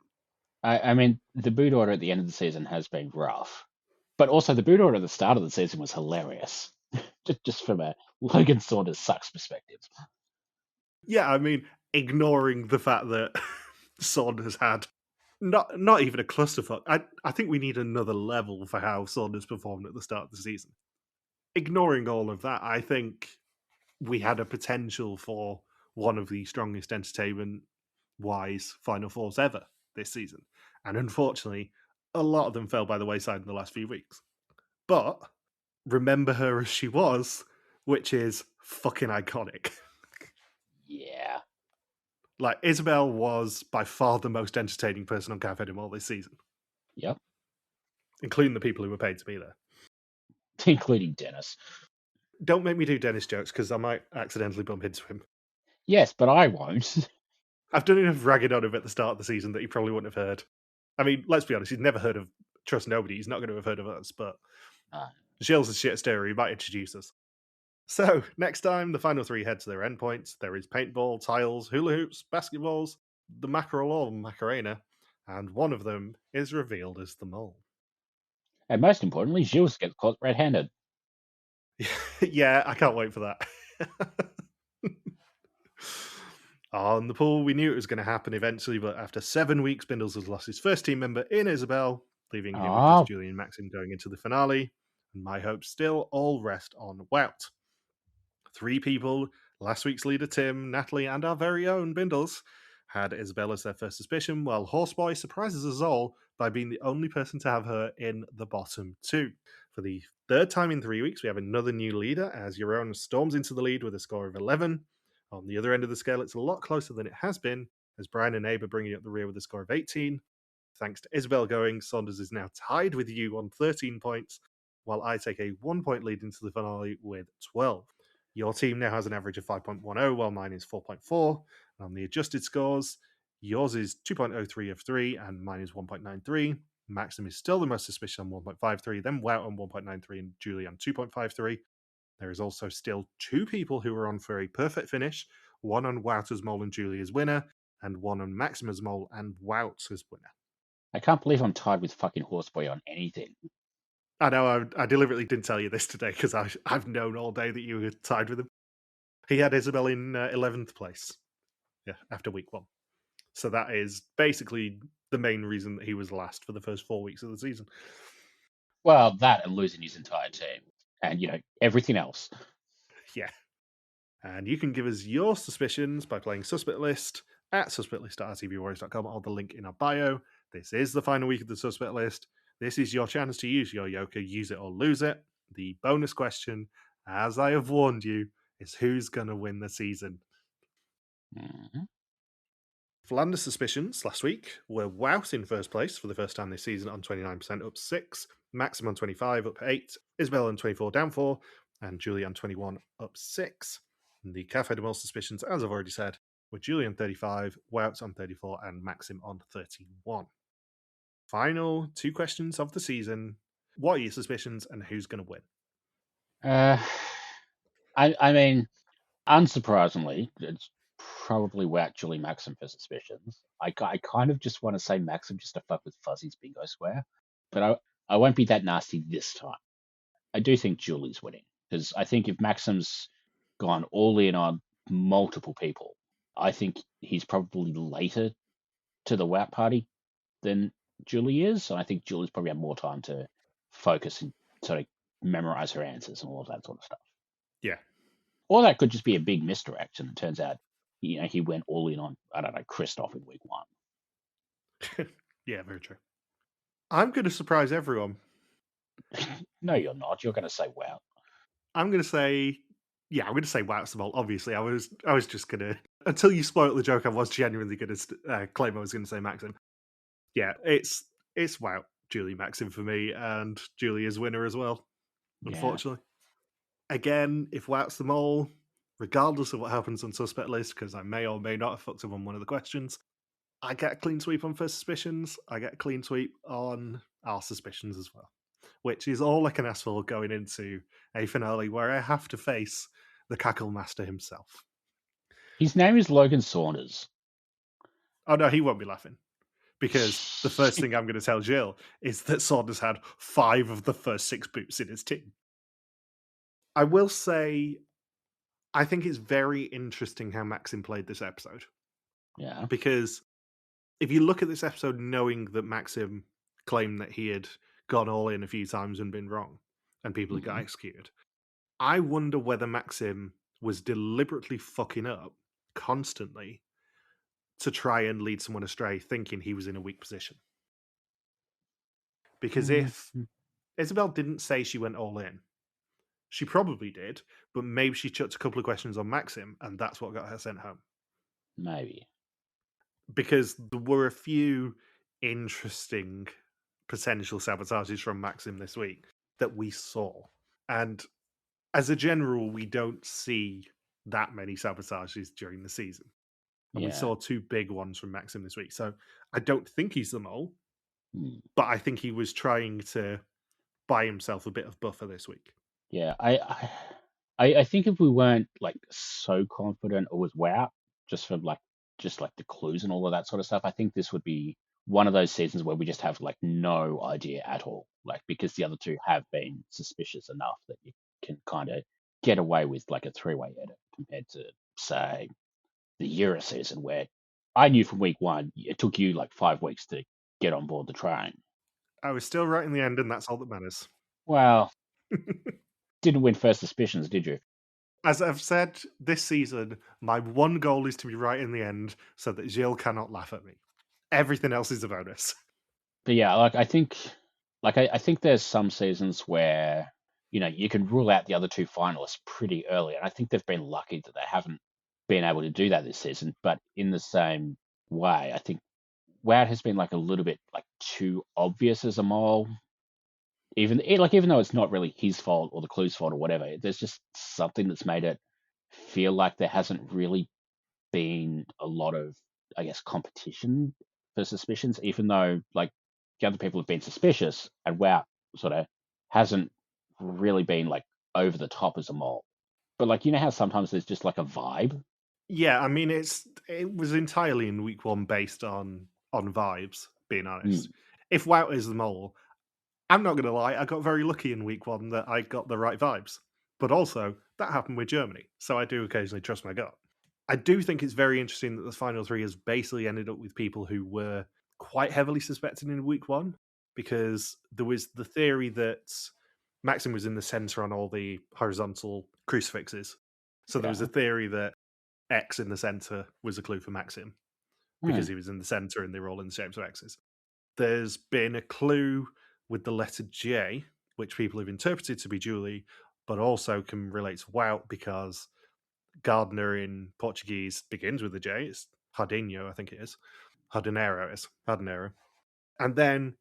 I mean, the boot order at the end of the season has been rough, but also the boot order at the start of the season was hilarious. just from a Logan Saunders sucks perspective. Yeah, I mean, ignoring the fact that Saunders had not even a clusterfuck. I think we need another level for how Saunders performed at the start of the season. Ignoring all of that, I think we had a potential for one of the strongest entertainment wise Final Fours ever this season. And unfortunately, a lot of them fell by the wayside in the last few weeks. But remember her as she was, which is fucking iconic. Yeah. Like, Isabel was by far the most entertaining person on Café de Mol this season, Yep. including the people who were paid to be there. Including Dennis. Don't make me do Dennis jokes because I might accidentally bump into him. Yes, but I won't. I've done enough ragging on him at the start of the season that he probably wouldn't have heard. I mean, let's be honest, he's never heard of Trust Nobody. He's not going to have heard of us, but Gilles is shit stereo. He might introduce us. So, next time, the final three head to their endpoints. There is paintball, tiles, hula hoops, basketballs, the mackerel or Macarena, and one of them is revealed as the mole. And most importantly, Gilles gets caught red-handed. Yeah, I can't wait for that. On the pool, we knew it was going to happen eventually, but after 7 weeks, Bindles has lost his first team member in Isabel, leaving him with just Julian and Maxim going into the finale. And my hopes still all rest on Wout. 3 people, last week's leader Tim, Natalie, and our very own Bindles, had Isabel as their first suspicion, while Horseboy surprises us all by being the only person to have her in the bottom 2. For the third time in 3 weeks, we have another new leader as Euron storms into the lead with a score of 11. On the other end of the scale, it's a lot closer than it has been, as Brian and Abe are bringing up the rear with a score of 18. Thanks to Isabel going, Saunders is now tied with you on 13 points, while I take a 1-point lead into the finale with 12. Your team now has an average of 5.10, while mine is 4.4. And on the adjusted scores, yours is 2.03 of 3, and mine is 1.93. Maxim is still the most suspicious on 1.53, then Wout on 1.93, and Julie on 2.53. There is also still 2 people who are on for a perfect finish, one on Wout as Mole and Julie as winner, and one on Maxim as Mole and Wout as winner. I can't believe I'm tied with fucking Horseboy on anything. I know, I deliberately didn't tell you this today because I've known all day that you were tied with him. He had Isabel in 11th place after week 1. So that is basically the main reason that he was last for the first 4 weeks of the season. Well, that and losing his entire team. And, everything else. Yeah. And you can give us your suspicions by playing Suspect List at suspectlist.rtbwarriors.com or the link in our bio. This is the final week of the Suspect List. This is your chance to use your Yoker, use it or lose it. The bonus question, as I have warned you, is who's going to win the season? Mm-hmm. Flanders' suspicions last week were Wout in first place for the first time this season on 29%, up 6. Maxim on 25, up 8. Isabel on 24, down 4. And Julie on 21, up 6. And the Café de Mol suspicions, as I've already said, were Julie on 35, Wout on 34, and Maxim on 31. Final 2 questions of the season. What are your suspicions and who's going to win? I mean, unsurprisingly, it's probably Wout, Julie, Maxim for suspicions. I kind of just want to say Maxim just to fuck with Fuzzy's bingo square, but I won't be that nasty this time. I do think Julie's winning because I think if Maxim's gone all in on multiple people, I think he's probably later to the Wout party than Julie is. And I think Julie's probably had more time to focus and sort of memorize her answers and all of that sort of stuff. Yeah. Or that could just be a big misdirect, and it turns out, he went all in on, I don't know, Christoph in week 1. Yeah, very true. I'm going to surprise everyone. No, you're not. You're going to say Wout. I'm going to say Wout's the Mole. Obviously, I was just going to, until you spoiled the joke, I was genuinely going to claim I was going to say Maxim. Yeah, it's It's wow, Julie Maxim for me, and Julie is winner as well, Yeah. unfortunately. Again, if Wout's the mole, regardless of what happens on suspect list, because I may or may not have fucked up on one of the questions, I get a clean sweep on first suspicions. I get a clean sweep on our suspicions as well, which is all I can ask for going into a finale where I have to face the cackle master himself. His name is Logan Saunders. Oh no, he won't be laughing. Because the first thing I'm going to tell Jill is that Saunders had 5 of the first 6 boots in his team. I will say, I think it's very interesting how Maxim played this episode. Yeah. Because if you look at this episode knowing that Maxim claimed that he had gone all in a few times and been wrong, and people had got executed, I wonder whether Maxim was deliberately fucking up constantly to try and lead someone astray, thinking he was in a weak position. Because if Isabel didn't say she went all in, she probably did, but maybe she chucked a couple of questions on Maxim, and that's what got her sent home. Maybe. Because there were a few interesting potential sabotages from Maxim this week that we saw. And as a general, we don't see that many sabotages during the season. And we Yeah. saw 2 big ones from Maxim this week. So I don't think he's the mole, Hmm. but I think he was trying to buy himself a bit of buffer this week. Yeah. I think if we weren't like so confident or was wow, just from like the clues and all of that sort of stuff, I think this would be one of those seasons where we just have like no idea at all. Like because the other two have been suspicious enough that you can kind of get away with like a 3-way edit compared to say the Euro season where I knew from week 1 it took you like 5 weeks to get on board the train. I was still right in the end, and that's all that matters. Well, didn't win first suspicions, did you? As I've said this season, my one goal is to be right in the end so that Gilles cannot laugh at me. Everything else is a bonus. But yeah, I think there's some seasons where you can rule out the other two finalists pretty early, and I think they've been lucky that they haven't been able to do that this season. But in the same way, I think Wout has been like a little bit like too obvious as a mole. Even though it's not really his fault or the clue's fault or whatever, there's just something that's made it feel like there hasn't really been a lot of, I guess, competition for suspicions, even though like the other people have been suspicious and Wout sort of hasn't really been like over the top as a mole. But like how sometimes there's just like a vibe. Yeah, I mean it was entirely in week 1 based on vibes, being honest. If Wout is the mole, I'm not gonna lie, I got very lucky in week 1 that I got the right vibes. But also, that happened with Germany, so I do occasionally trust my gut. I do think it's very interesting that the final 3 has basically ended up with people who were quite heavily suspected in week 1, because there was the theory that Maxim was in the center on all the horizontal crucifixes. So there was Yeah. a theory that X in the center was a clue for Maxim because he was in the center and they were all in the shapes of X's. There's been a clue with the letter J, which people have interpreted to be Julie, but also can relate to Wout because Gardner in Portuguese begins with a J. It's Jardinho, I think it is. Jardinero is. Jardinero. And then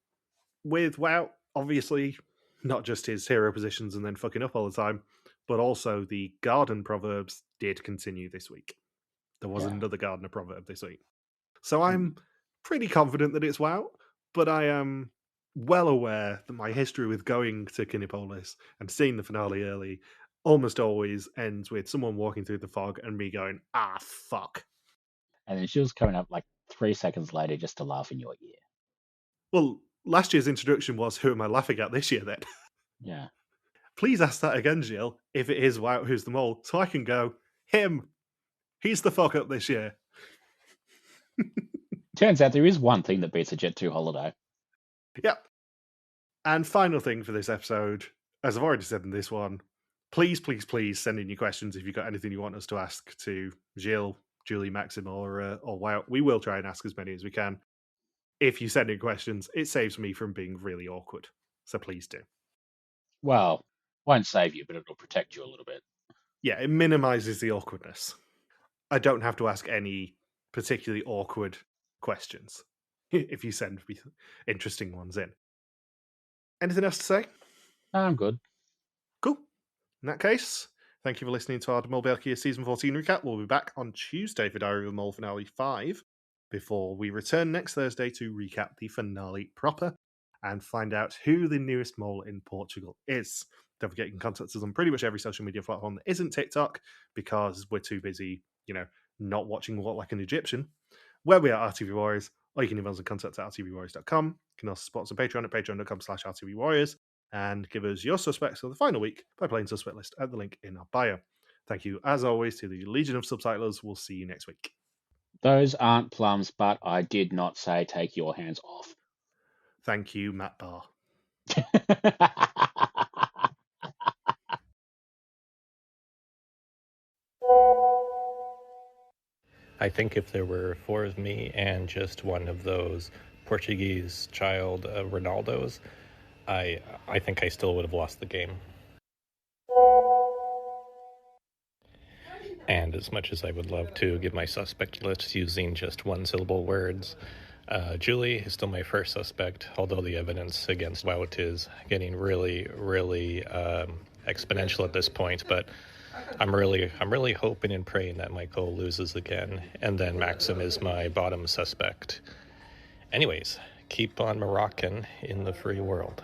with Wout, obviously, not just his hero positions and then fucking up all the time, but also the garden proverbs did continue this week. There was another Gardner proverb this week. So I'm pretty confident that it's Wout, but I am well aware that my history with going to Kinipolis and seeing the finale early almost always ends with someone walking through the fog and me going, ah, fuck. And then she was coming up like 3 seconds later just to laugh in your ear. Well, last year's introduction was, who am I laughing at this year then? Yeah. Please ask that again, Jill, if it is Wout who's the mole, so I can go, him. He's the fuck up this year. Turns out there is one thing that beats a Jet 2 holiday. Yep. And final thing for this episode, as I've already said in this one, please, please, please send in your questions if you've got anything you want us to ask to Jill, Julie, Maxim, or Wout. We will try and ask as many as we can. If you send in questions, it saves me from being really awkward. So please do. Well, won't save you, but it'll protect you a little bit. Yeah, it minimizes the awkwardness. I don't have to ask any particularly awkward questions. if you send interesting ones in. Anything else to say? I'm good. Cool. In that case, thank you for listening to our Mol België Season 14 recap. We'll be back on Tuesday for Diary of a Mole Finale 5, before we return next Thursday to recap the finale proper and find out who the newest mole in Portugal is. Don't forget you can contact us on pretty much every social media platform that isn't TikTok, because we're too busy, not watching Walk Like an Egyptian, where we are RTV Warriors, or you can email us at contact@rtvwarriors.com. You can also support us on Patreon at patreon.com/rtvwarriors, and give us your suspects for the final week by playing Suspect List at the link in our bio. Thank you, as always, to the Legion of Subtitlers. We'll see you next week. Those aren't plums, but I did not say take your hands off. Thank you, Matt Barr. I think if there were 4 of me and just one of those Portuguese child Ronaldos, I think I still would have lost the game. And as much as I would love to give my suspect list using just one-syllable words, Julie is still my first suspect, although the evidence against Wout is getting really, really exponential at this point. But I'm really hoping and praying that Michael loses again, and then Maxim is my bottom suspect. Anyways, keep on Moroccan in the free world.